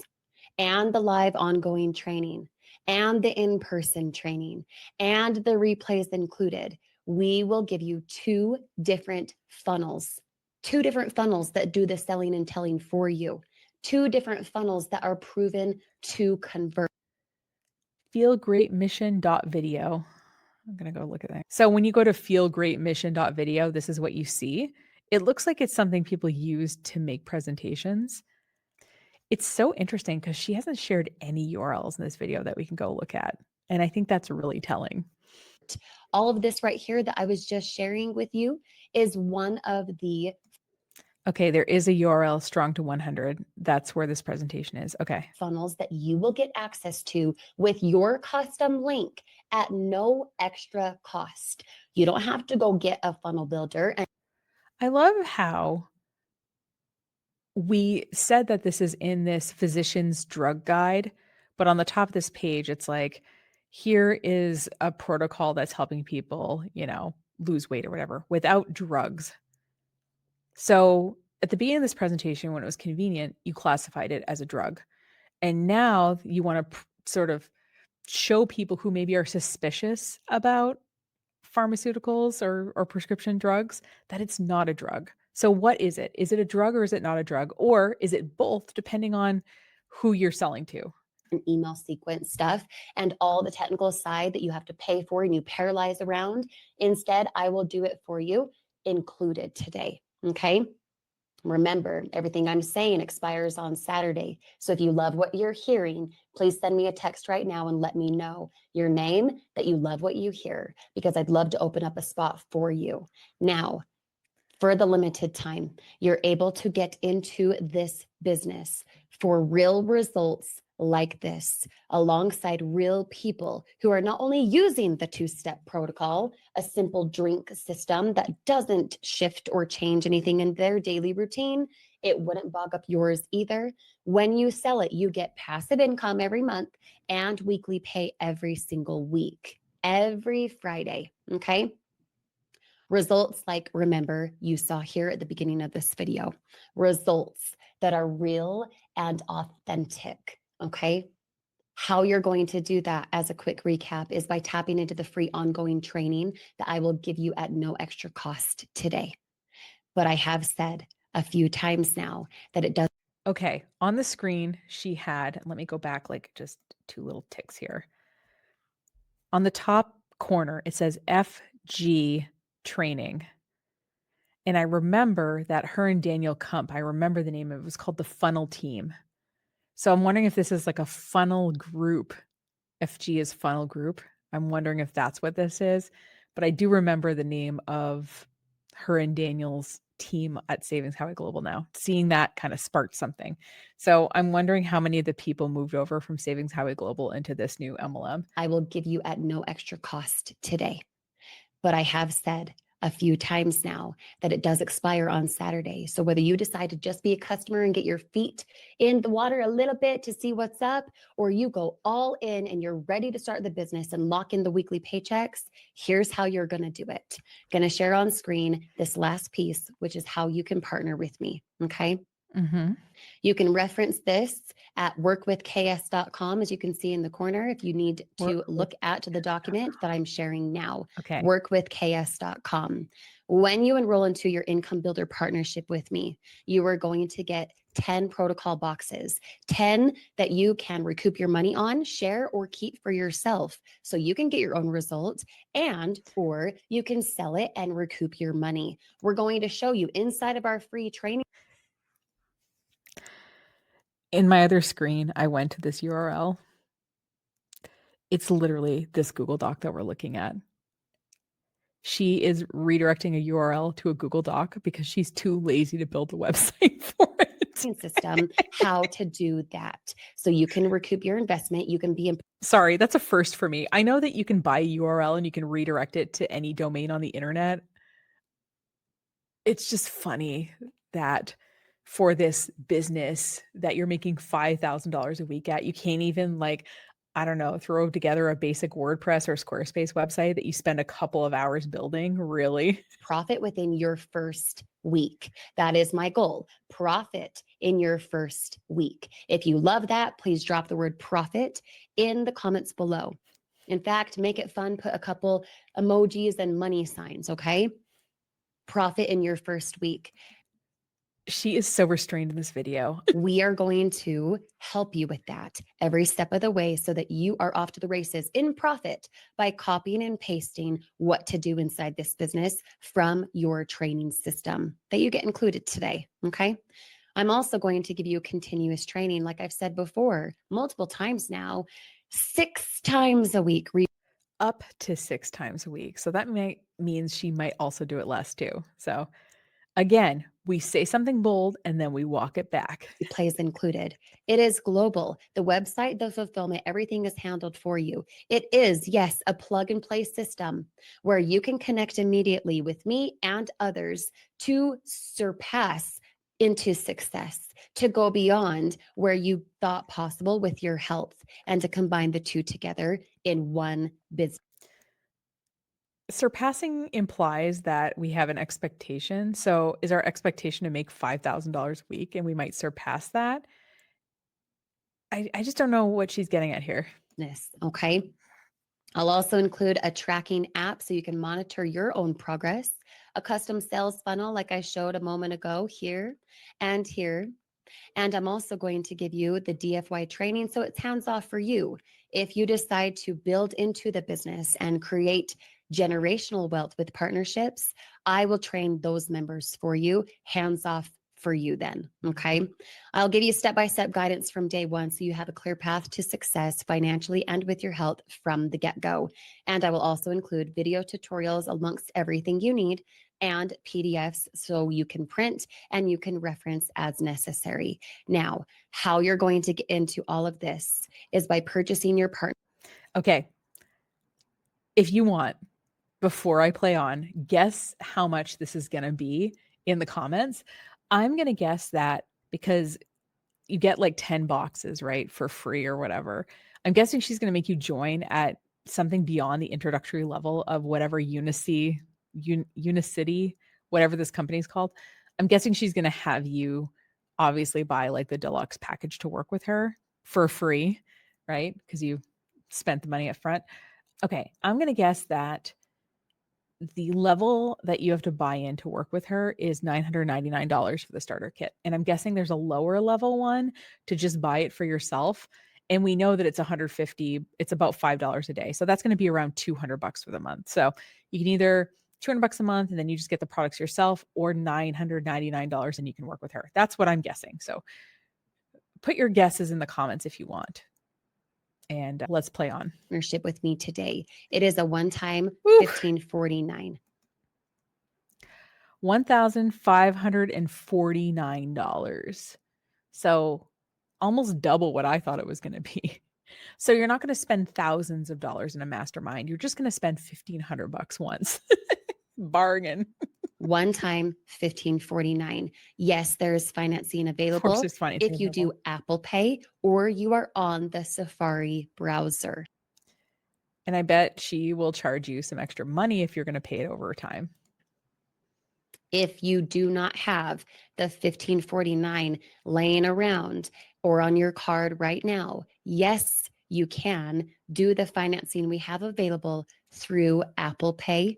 and the live ongoing training and the in-person training and the replays included, we will give you two different funnels that do the selling and telling for you, two different funnels that are proven to convert. Feelgreatmission.video. I'm going to go look at that. So when you go to feelgreatmission.video, this is what you see. It looks like it's something people use to make presentations. It's so interesting because she hasn't shared any URLs in this video that we can go look at. And I think that's really telling. All of this right here that I was just sharing with you is one of the Okay, there is a URL strong to 100. That's where this presentation is. Okay. funnels that you will get access to with your custom link at no extra cost. You don't have to go get a funnel builder. And I love how we said that this is in this physician's drug guide, but on the top of this page, it's like, here is a protocol that's helping people, lose weight or whatever without drugs. So at the beginning of this presentation, when it was convenient, you classified it as a drug. And now you want to sort of show people who maybe are suspicious about pharmaceuticals or prescription drugs that it's not a drug. So what is it? Is it a drug or is it not a drug? Or is it both, depending on who you're selling to? email sequence stuff and all the technical side that you have to pay for and you paralyze around. Instead, I will do it for you included today. Okay. Remember, everything I'm saying expires on Saturday. So if you love what you're hearing, please send me a text right now and let me know your name, that you love what you hear, because I'd love to open up a spot for you. Now, for the limited time, you're able to get into this business for real results like this alongside real people who are not only using the two-step protocol, a simple drink system that doesn't shift or change anything in their daily routine. It wouldn't bog up yours either. When you sell it, you get passive income every month and weekly pay every single week, every Friday. Okay. Results like, remember, you saw here at the beginning of this video, results that are real and authentic. Okay. How you're going to do that, as a quick recap, is by tapping into the free ongoing training that I will give you at no extra cost today. But I have said a few times now that it does. Okay, on the screen, she had, let me go back like just 2 little ticks here. On the top corner, it says FG training. And I remember that her and Daniel Kump, I remember the name of it was called the Funnel Team. So I'm wondering if this is like a funnel group. FG is funnel group. I'm wondering if that's what this is. But I do remember the name of her and Daniel's team at Savings Highway Global now. Seeing that kind of sparked something. So I'm wondering how many of the people moved over from Savings Highway Global into this new MLM. I will give you at no extra cost today. But I have said a few times now that it does expire on Saturday. So whether you decide to just be a customer and get your feet in the water a little bit to see what's up, or you go all in and you're ready to start the business and lock in the weekly paychecks, here's how you're going to do it. Going to share on screen this last piece, which is how you can partner with me. Okay. Mm-hmm. You can reference this at workwithks.com, as you can see in the corner, if you need to look at the document that I'm sharing now. Okay. Workwithks.com. When you enroll into your income builder partnership with me, you are going to get 10 protocol boxes, 10 that you can recoup your money on, share, or keep for yourself. So you can get your own result or you can sell it and recoup your money. We're going to show you inside of our free training. In my other screen, I went to this URL. It's literally this Google Doc that we're looking at. She is redirecting a URL to a Google Doc because she's too lazy to build a website for it. System, how to do that. So you can recoup your investment. You can be Sorry, that's a first for me. I know that you can buy a URL and you can redirect it to any domain on the internet. It's just funny that for this business that you're making $5,000 a week at, you can't even I don't know, throw together a basic WordPress or Squarespace website that you spend a couple of hours building, really? profit within your first week. That is my goal. Profit in your first week. If you love that, please drop the word profit in the comments below. In fact, make it fun. Put a couple emojis and money signs, okay? Profit in your first week. She is so restrained in this video. We are going to help you with that every step of the way so that you are off to the races in profit by copying and pasting what to do inside this business from your training system that you get included today. Okay. I'm also going to give you continuous training, like I've said before, multiple times now, 6 times a week. Up to 6 times a week. So that means she might also do it less too. So again, we say something bold and then we walk it back. Replays included. It is global. The website, the fulfillment, everything is handled for you. It is, yes, a plug and play system where you can connect immediately with me and others to surpass into success, to go beyond where you thought possible with your health, and to combine the two together in one business. Surpassing implies that we have an expectation. So is our expectation to make $5,000 a week and we might surpass that? I just don't know what she's getting at here. Okay. I'll also include a tracking app so you can monitor your own progress, a custom sales funnel like I showed a moment ago here and here. And I'm also going to give you the DFY training so it's hands off for you. If you decide to build into the business and create generational wealth with partnerships, I will train those members for you, hands off for you then. Okay. I'll give you step-by-step guidance from day one so you have a clear path to success financially and with your health from the get-go. And I will also include video tutorials amongst everything you need and PDFs so you can print and you can reference as necessary. Now, how you're going to get into all of this is by purchasing your partner. Okay. If you want, before I play on, guess how much this is going to be in the comments. I'm going to guess that because you get like 10 boxes, right, for free or whatever. I'm guessing she's going to make you join at something beyond the introductory level of whatever Unicity, whatever this company's called. I'm guessing she's going to have you obviously buy like the deluxe package to work with her for free, right? Because you spent the money up front. Okay, I'm going to guess that the level that you have to buy in to work with her is $999 for the starter kit. And I'm guessing there's a lower level one to just buy it for yourself. And we know that it's 150, it's about $5 a day. So that's going to be around $200 for the month. So you can either $200 a month and then you just get the products yourself, or $999 and you can work with her. That's what I'm guessing. So put your guesses in the comments if you want. And let's play on. Partnership with me today. It is a one-time $1,549. $1,549. So almost double what I thought it was going to be. So you're not going to spend thousands of dollars in a mastermind. You're just going to spend $1,500 once. Bargain. One time $1,549. Yes, there's financing available if you do Apple Pay or you are on the Safari browser. And I bet she will charge you some extra money if you're going to pay it over time. If you do not have the $1,549 laying around or on your card right now, yes, you can do the financing we have available through Apple Pay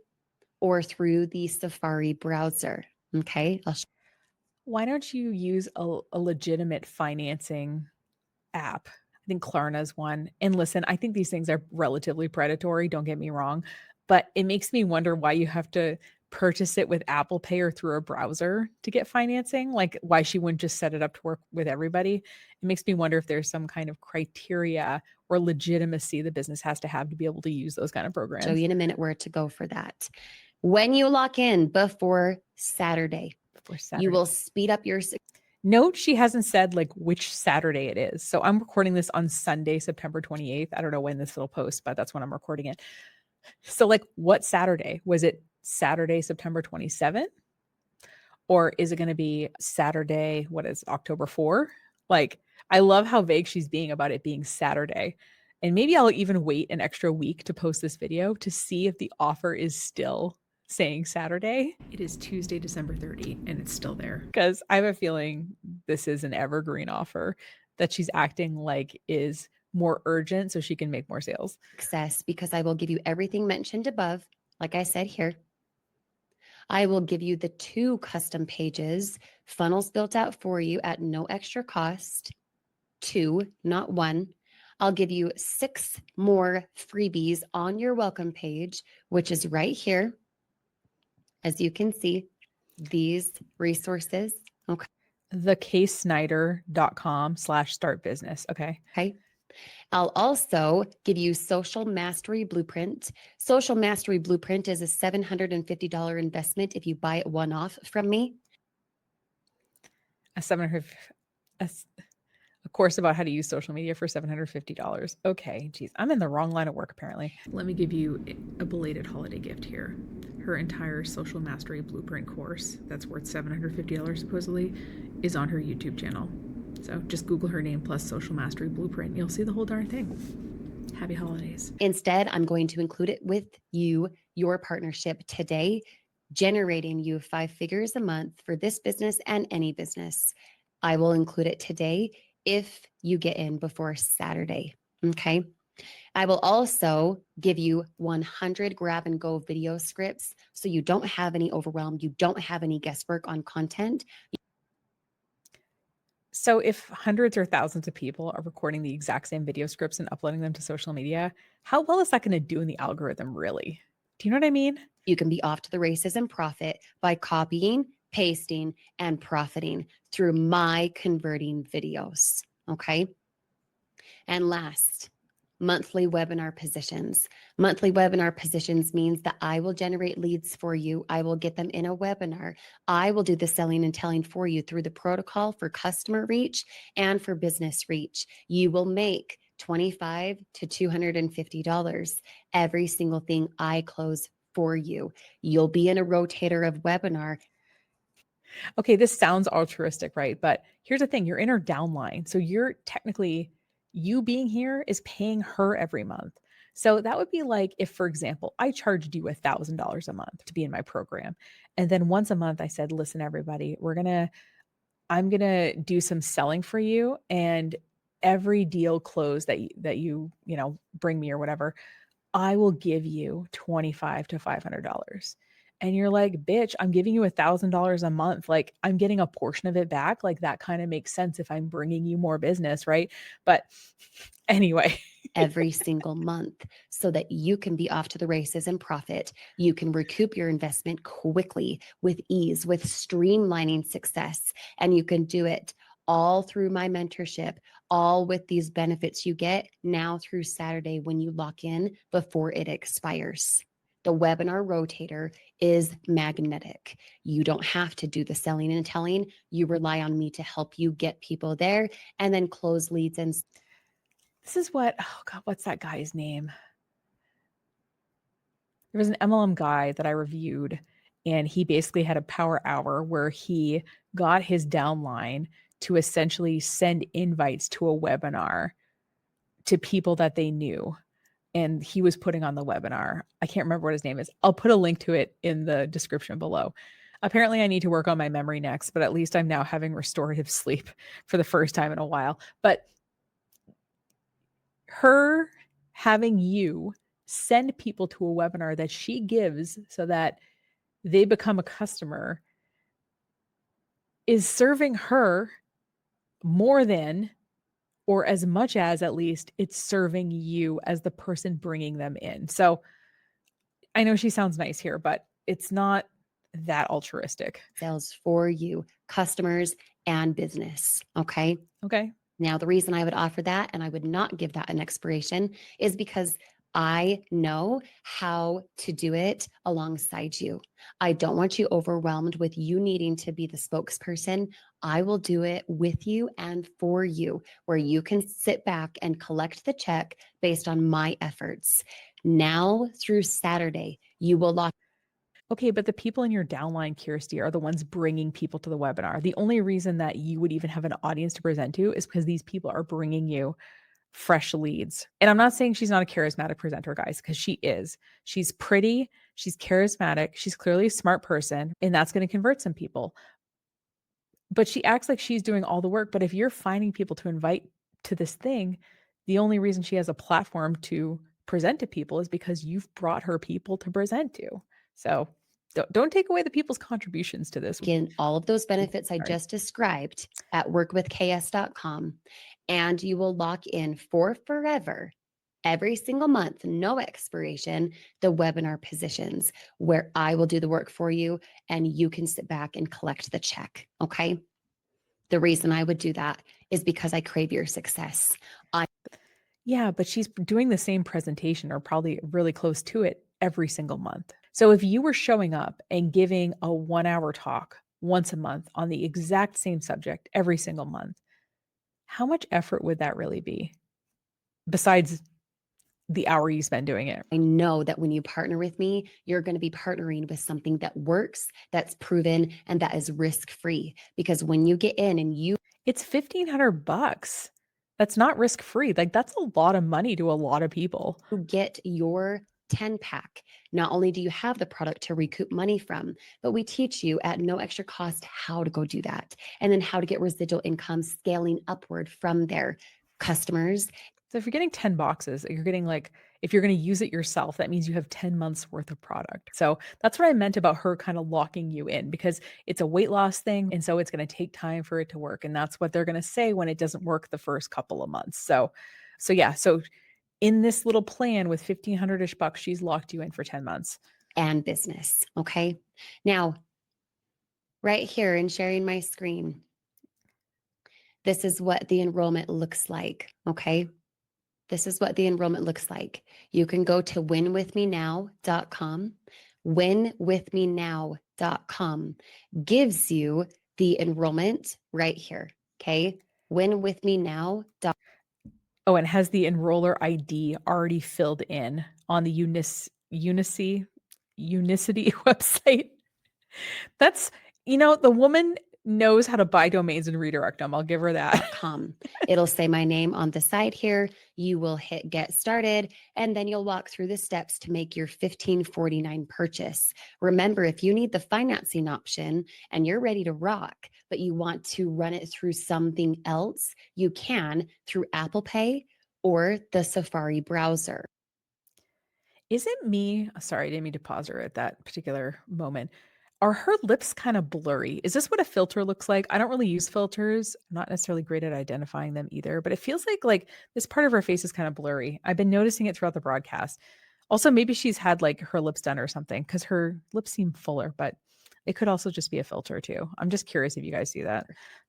or through the Safari browser. Okay. Why don't you use a legitimate financing app? I think Klarna's one. And listen, I think these things are relatively predatory. Don't get me wrong. But it makes me wonder why you have to purchase it with Apple Pay or through a browser to get financing. Like why she wouldn't just set it up to work with everybody. It makes me wonder if there's some kind of criteria or legitimacy the business has to have to be able to use those kind of programs. Show you in a minute where to go for that. When you lock in before Saturday, you will speed up your. Note she hasn't said like which Saturday it is. So I'm recording this on Sunday, September 28th. I don't know when this will post, but that's when I'm recording it. So like what Saturday? Was it Saturday, September 27th? Or is it going to be Saturday, what is October 4? Like, I love how vague she's being about it being Saturday. And maybe I'll even wait an extra week to post this video to see if the offer is still saying Saturday. It is Tuesday, December 30, and it's still there. Because I have a feeling this is an evergreen offer that she's acting like is more urgent so she can make more sales. Success, because I will give you everything mentioned above. Like I said here, I will give you the 2 custom pages, funnels built out for you at no extra cost. 2, not 1. I'll give you 6 more freebies on your welcome page, which is right here. As you can see, these resources. Okay. thecasesnyder.com/start business. Okay. Okay. I'll also give you Social Mastery Blueprint. Social Mastery Blueprint is a $750 investment if you buy it one off from me. A course about how to use social media for $750. Okay, geez, I'm in the wrong line of work apparently. Let me give you a belated holiday gift here. Her entire Social Mastery Blueprint course, that's worth $750 supposedly, is on her YouTube channel. So just Google her name plus Social Mastery Blueprint. You'll see the whole darn thing. Happy holidays. Instead, I'm going to include it with you, your partnership today, generating you 5 figures a month for this business and any business. I will include it today if you get in before Saturday. Okay. I will also give you 100 grab and go video scripts so you don't have any overwhelm. You don't have any guesswork on content. So if hundreds or thousands of people are recording the exact same video scripts and uploading them to social media, how well is that going to do in the algorithm really? Do you know what I mean? You can be off to the races and profit by copying, pasting, and profiting through my converting videos. Okay. And last, monthly webinar positions. Monthly webinar positions means that I will generate leads for you. I will get them in a webinar. I will do the selling and telling for you through the protocol for customer reach and for business reach. You will make $25 to $250 every single thing I close for you. You'll be in a rotator of webinar. Okay, this sounds altruistic, right? But here's the thing, you're in her downline. So you're technically, you being here is paying her every month. So that would be like if, for example, I charged you $1,000 a month to be in my program. And then once a month I said, listen, everybody, I'm gonna do some selling for you. And every deal close that you bring me or whatever, I will give you 25 to $500. And you're like, bitch, I'm giving you $1,000 a month. Like, I'm getting a portion of it back. Like, that kind of makes sense if I'm bringing you more business, right? But anyway, every single month so that you can be off to the races and profit. You can recoup your investment quickly with ease, with streamlining success, and you can do it all through my mentorship, all with these benefits you get now through Saturday when you lock in before it expires. The webinar rotator is magnetic. You don't have to do the selling and telling. You rely on me to help you get people there and then close leads and this is what, oh God, what's that guy's name? There was an MLM guy that I reviewed, and he basically had a power hour where he got his downline to essentially send invites to a webinar to people that they knew. And he was putting on the webinar. I can't remember what his name is. I'll put a link to it in the description below. Apparently, I need to work on my memory next, but at least I'm now having restorative sleep for the first time in a while. But her having you send people to a webinar that she gives so that they become a customer is serving her more than, or as much as at least, it's serving you as the person bringing them in. So I know she sounds nice here, but it's not that altruistic. sales for you, customers and business. Okay. Okay. Now, the reason I would offer that and I would not give that an expiration is because I know how to do it alongside you. I don't want you overwhelmed with you needing to be the spokesperson. I will do it with you and for you, where you can sit back and collect the check based on my efforts. Now through Saturday, you will lock. Okay, but the people in your downline, Kyrsti, are the ones bringing people to the webinar. The only reason that you would even have an audience to present to is because these people are bringing you fresh leads. And I'm not saying she's not a charismatic presenter, guys, because she is. She's pretty, she's charismatic, she's clearly a smart person, and that's going to convert some people. But she acts like she's doing all the work. But if you're finding people to invite to this thing, the only reason she has a platform to present to people is because you've brought her people to present to. So don't take away the people's contributions to this. In all of those benefits I Sorry. just described at workwithks.com, and you will lock in for forever every single month, no expiration, the webinar positions where I will do the work for you and you can sit back and collect the check. Okay. The reason I would do that is because I crave your success. Yeah, but she's doing the same presentation or probably really close to it every single month. So if you were showing up and giving a 1 hour talk once a month on the exact same subject every single month, how much effort would that really be besides the hour you spend doing it? I know that when you partner with me, you're going to be partnering with something that works, that's proven, and that is risk free. Because when you get in and you It's $1,500. That's not risk free. Like, that's a lot of money to a lot of people. get your 10 pack, not only do you have the product to recoup money from, but we teach you at no extra cost how to go do that. And then how to get residual income scaling upward from there. Customers. So if you're getting 10 boxes, you're getting like, if you're going to use it yourself, that means you have 10 months worth of product. So that's what I meant about her kind of locking you in because it's a weight loss thing. And so it's going to take time for it to work. And that's what they're going to say when it doesn't work the first couple of months. So yeah. So in this little plan with 1,500-ish bucks, she's locked you in for 10 months. And business. Okay. Now, right here and sharing my screen. This is what the enrollment looks like. Okay. This is what the enrollment looks like. You can go to winwithmenow.com. Winwithmenow.com gives you the enrollment right here. Okay. Winwithmenow.com. Oh, and has the enroller ID already filled in on the Unicity website. That's, the woman knows how to buy domains and redirect them. I'll give her that. It'll say my name on the side here. You will hit get started, and then you'll walk through the steps to make your $15.49 purchase. Remember, if you need the financing option and you're ready to rock, but you want to run it through something else, you can through Apple Pay or the Safari browser. Is it me? Sorry, I didn't mean to pause her at that particular moment. Are her lips kind of blurry? Is this what a filter looks like? I don't really use filters. I'm not necessarily great at identifying them either, but it feels like this part of her face is kind of blurry. I've been noticing it throughout the broadcast. Also, maybe she's had like her lips done or something because her lips seem fuller, but it could also just be a filter too. I'm just curious if you guys see that.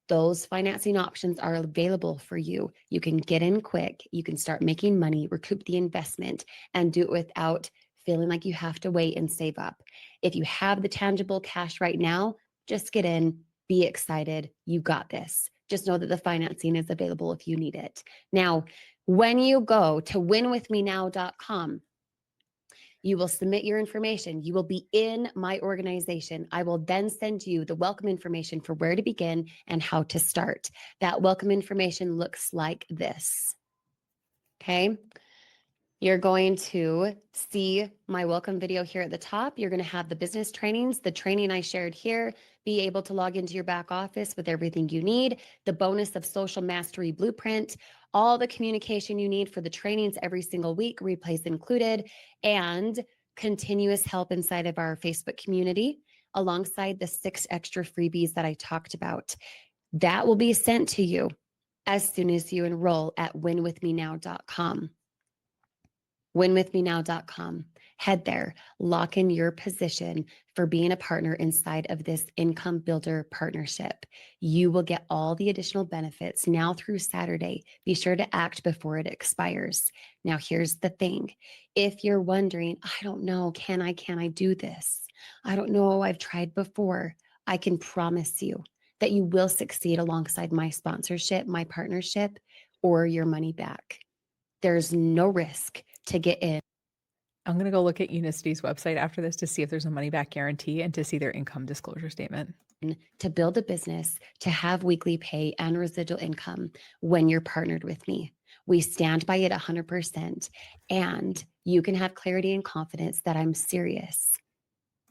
Those financing options are available for you. You can get in quick, you can start making money, recoup the investment, and do it without feeling like you have to wait and save up. If you have the tangible cash right now, just get in, be excited. You got this. Just know that the financing is available if you need it. Now, when you go to winwithmenow.com, you will submit your information. You will be in my organization. I will then send you the welcome information for where to begin and how to start. That welcome information looks like this. Okay. You're going to see my welcome video here at the top. You're going to have the business trainings, the training I shared here, be able to log into your back office with everything you need, the bonus of social mastery blueprint, all the communication you need for the trainings every single week, replays included, and continuous help inside of our Facebook community, alongside the 6 extra freebies that I talked about. That will be sent to you as soon as you enroll at winwithmenow.com. winwithmenow.com. Head there, lock in your position for being a partner inside of this income builder partnership. You will get all the additional benefits now through Saturday. Be sure to act before it expires. Now, here's the thing. If you're wondering, I don't know, can I do this? I don't know, I've tried before. I can promise you that you will succeed alongside my sponsorship, my partnership, or your money back. There's no risk to get in. I'm going to go look at Unicity's website after this to see if there's a money back guarantee and to see their income disclosure statement. To build a business, to have weekly pay and residual income when you're partnered with me. We stand by it 100%. And you can have clarity and confidence that I'm serious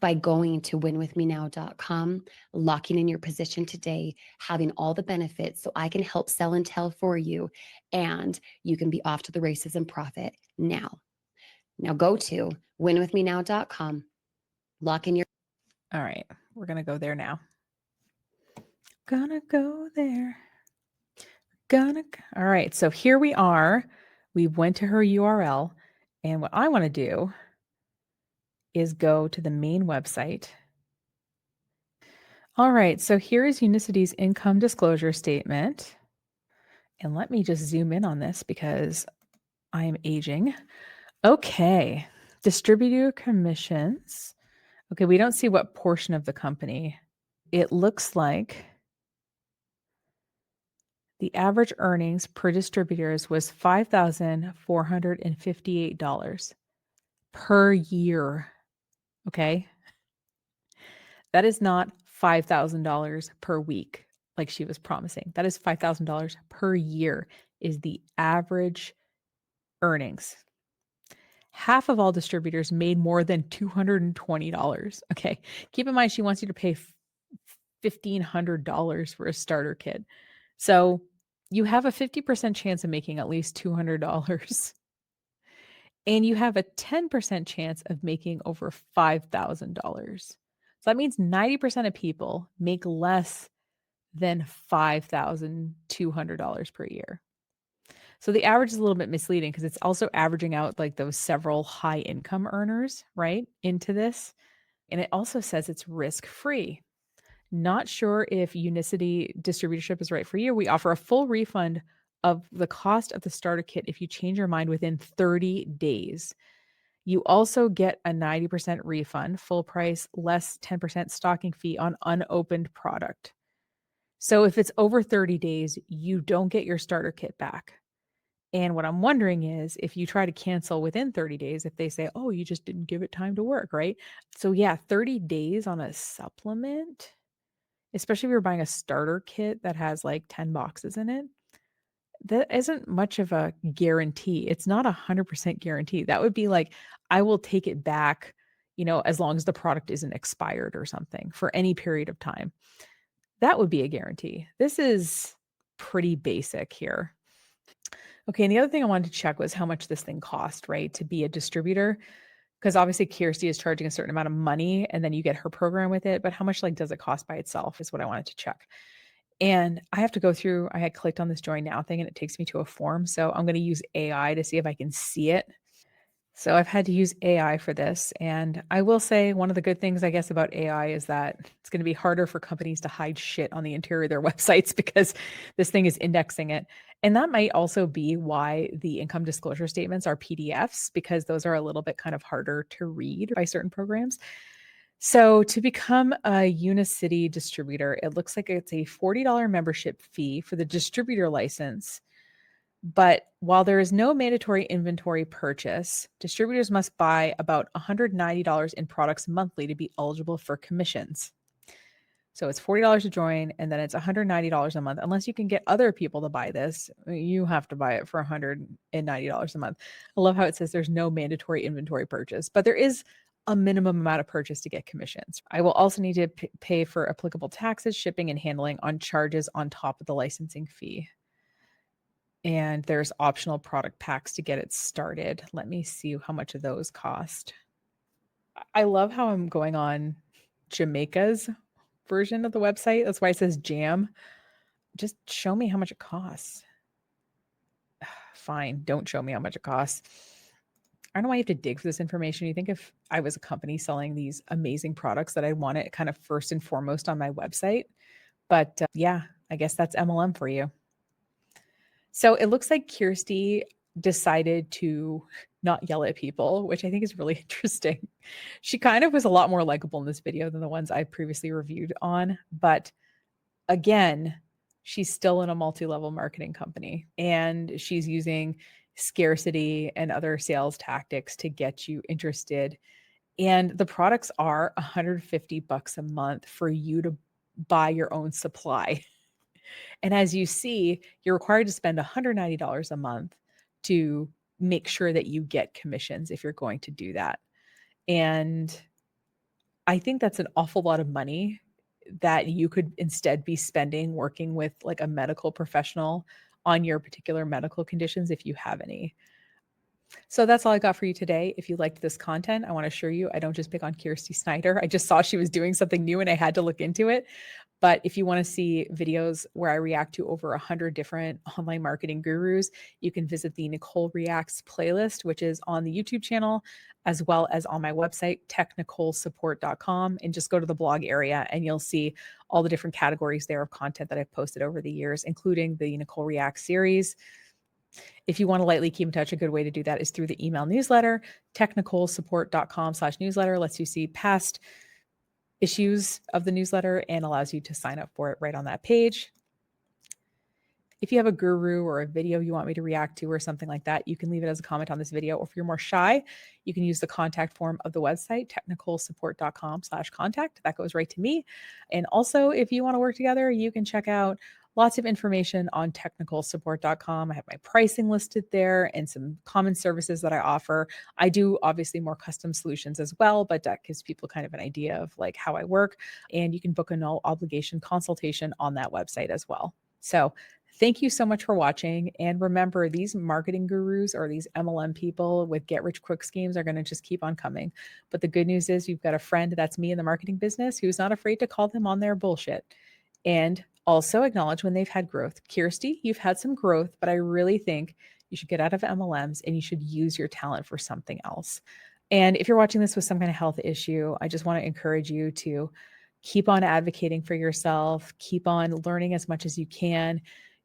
by going to winwithmenow.com, locking in your position today, having all the benefits so I can help sell and tell for you, and you can be off to the races and profit now. Now go to winwithmenow.com, lock in your. All right, we're going to go there now. Gonna go there. All right, so here we are. We went to her URL, and what I want to do is go to the main website. All right, so here is Unicity's income disclosure statement. And let me just zoom in on this because I am aging. Okay, distributor commissions. Okay, we don't see what portion of the company. It looks like the average earnings per distributors was $5,458 per year. Okay. That is not $5,000 per week like she was promising. That is $5,000 per year is the average earnings. Half of all distributors made more than $220. Okay. Keep in mind, she wants you to pay $1,500 for a starter kit. So you have a 50% chance of making at least $200. And you have a 10% chance of making over $5,000. So that means 90% of people make less than $5,200 per year. So the average is a little bit misleading because it's also averaging out like those several high income earners, right, into this. And it also says it's risk free. Not sure if Unicity distributorship is right for you. We offer a full refund of the cost of the starter kit if you change your mind within 30 days. You also get a 90% refund, full price, less 10% stocking fee on unopened product. So if it's over 30 days, you don't get your starter kit back. And what I'm wondering is if you try to cancel within 30 days, if they say, oh, you just didn't give it time to work, right? So yeah, 30 days on a supplement, especially if you're buying a starter kit that has like 10 boxes in it, that isn't much of a guarantee. It's not 100% guarantee. That would be like, I will take it back, as long as the product isn't expired or something for any period of time. That would be a guarantee. This is pretty basic here. Okay, and the other thing I wanted to check was how much this thing cost, right, to be a distributor. Because obviously Kyrsti is charging a certain amount of money and then you get her program with it. But how much like does it cost by itself is what I wanted to check. And I have to go through, I had clicked on this join now thing and it takes me to a form. So I'm going to use AI to see if I can see it. So I've had to use AI for this. And I will say one of the good things, I guess, about AI is that it's going to be harder for companies to hide shit on the interior of their websites because this thing is indexing it. And that might also be why the income disclosure statements are PDFs, because those are a little bit kind of harder to read by certain programs. So to become a Unicity distributor, it looks like it's a $40 membership fee for the distributor license. But while there is no mandatory inventory purchase, distributors must buy about $190 in products monthly to be eligible for commissions. So it's $40 to join, and then it's $190 a month. Unless you can get other people to buy this, you have to buy it for $190 a month. I love how it says there's no mandatory inventory purchase, but there is a minimum amount of purchase to get commissions. I will also need to pay for applicable taxes, shipping, and handling on charges on top of the licensing fee. And there's optional product packs to get it started. Let me see how much of those cost. I love how I'm going on Jamaica's version of the website. That's why it says jam. Just show me how much it costs. Fine, don't show me how much it costs. I don't know why you have to dig for this information. You think if I was a company selling these amazing products that I want it kind of first and foremost on my website. But yeah, I guess that's MLM for you. So it looks like Kyrsti decided to not yell at people, which I think is really interesting. She kind of was a lot more likable in this video than the ones I previously reviewed on. But again, she's still in a multi-level marketing company and she's using scarcity and other sales tactics to get you interested. And the products are $150 a month for you to buy your own supply. And as you see, you're required to spend $190 a month to make sure that you get commissions if you're going to do that. And I think that's an awful lot of money that you could instead be spending working with like a medical professional on your particular medical conditions if you have any. So that's all I got for you today. If you liked this content, I want to assure you I don't just pick on Kyrsti Snyder. I just saw she was doing something new and I had to look into it. But if you want to see videos where I react to over 100 different online marketing gurus, you can visit the Nicole Reacts playlist, which is on the YouTube channel, as well as on my website, technicolesupport.com. And just go to the blog area and you'll see all the different categories there of content that I've posted over the years, including the Nicole Reacts series. If you want to lightly keep in touch, a good way to do that is through the email newsletter. technicolesupport.com/newsletter lets you see past issues of the newsletter and allows you to sign up for it right on that page. If you have a guru or a video you want me to react to or something like that, you can leave it as a comment on this video. Or if you're more shy, you can use the contact form of the website, technicolesupport.com/contact. That goes right to me. And also, if you want to work together, you can check out lots of information on technicolesupport.com. I have my pricing listed there and some common services that I offer. I do obviously more custom solutions as well, but that gives people kind of an idea of like how I work. And you can book a no obligation consultation on that website as well. So thank you so much for watching. And remember, these marketing gurus or these MLM people with get rich quick schemes are going to just keep on coming. But the good news is you've got a friend that's me in the marketing business who's not afraid to call them on their bullshit. And also acknowledge when they've had growth. Kyrsti, you've had some growth, but I really think you should get out of MLMs and you should use your talent for something else. And if you're watching this with some kind of health issue, I just want to encourage you to keep on advocating for yourself, keep on learning as much as you can,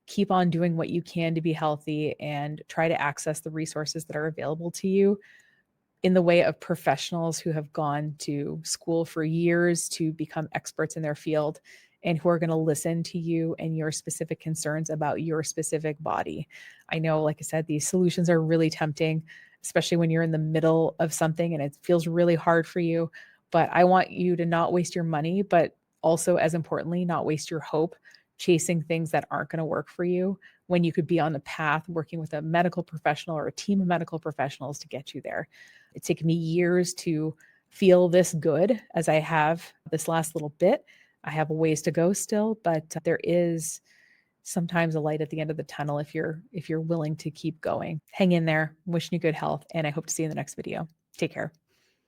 keep on doing what you can to be healthy, and try to access the resources that are available to you in the way of professionals who have gone to school for years to become experts in their field and who are going to listen to you and your specific concerns about your specific body. I know, like I said, these solutions are really tempting, especially when you're in the middle of something and it feels really hard for you. But I want you to not waste your money, but also, as importantly, not waste your hope chasing things that aren't going to work for you when you could be on the path working with a medical professional or a team of medical professionals to get you there. It's taken me years to feel this good as I have this last little bit. I have a ways to go still, but there is sometimes a light at the end of the tunnel if you're willing to keep going. Hang in there. I'm wishing you good health, and I hope to see you in the next video. Take care.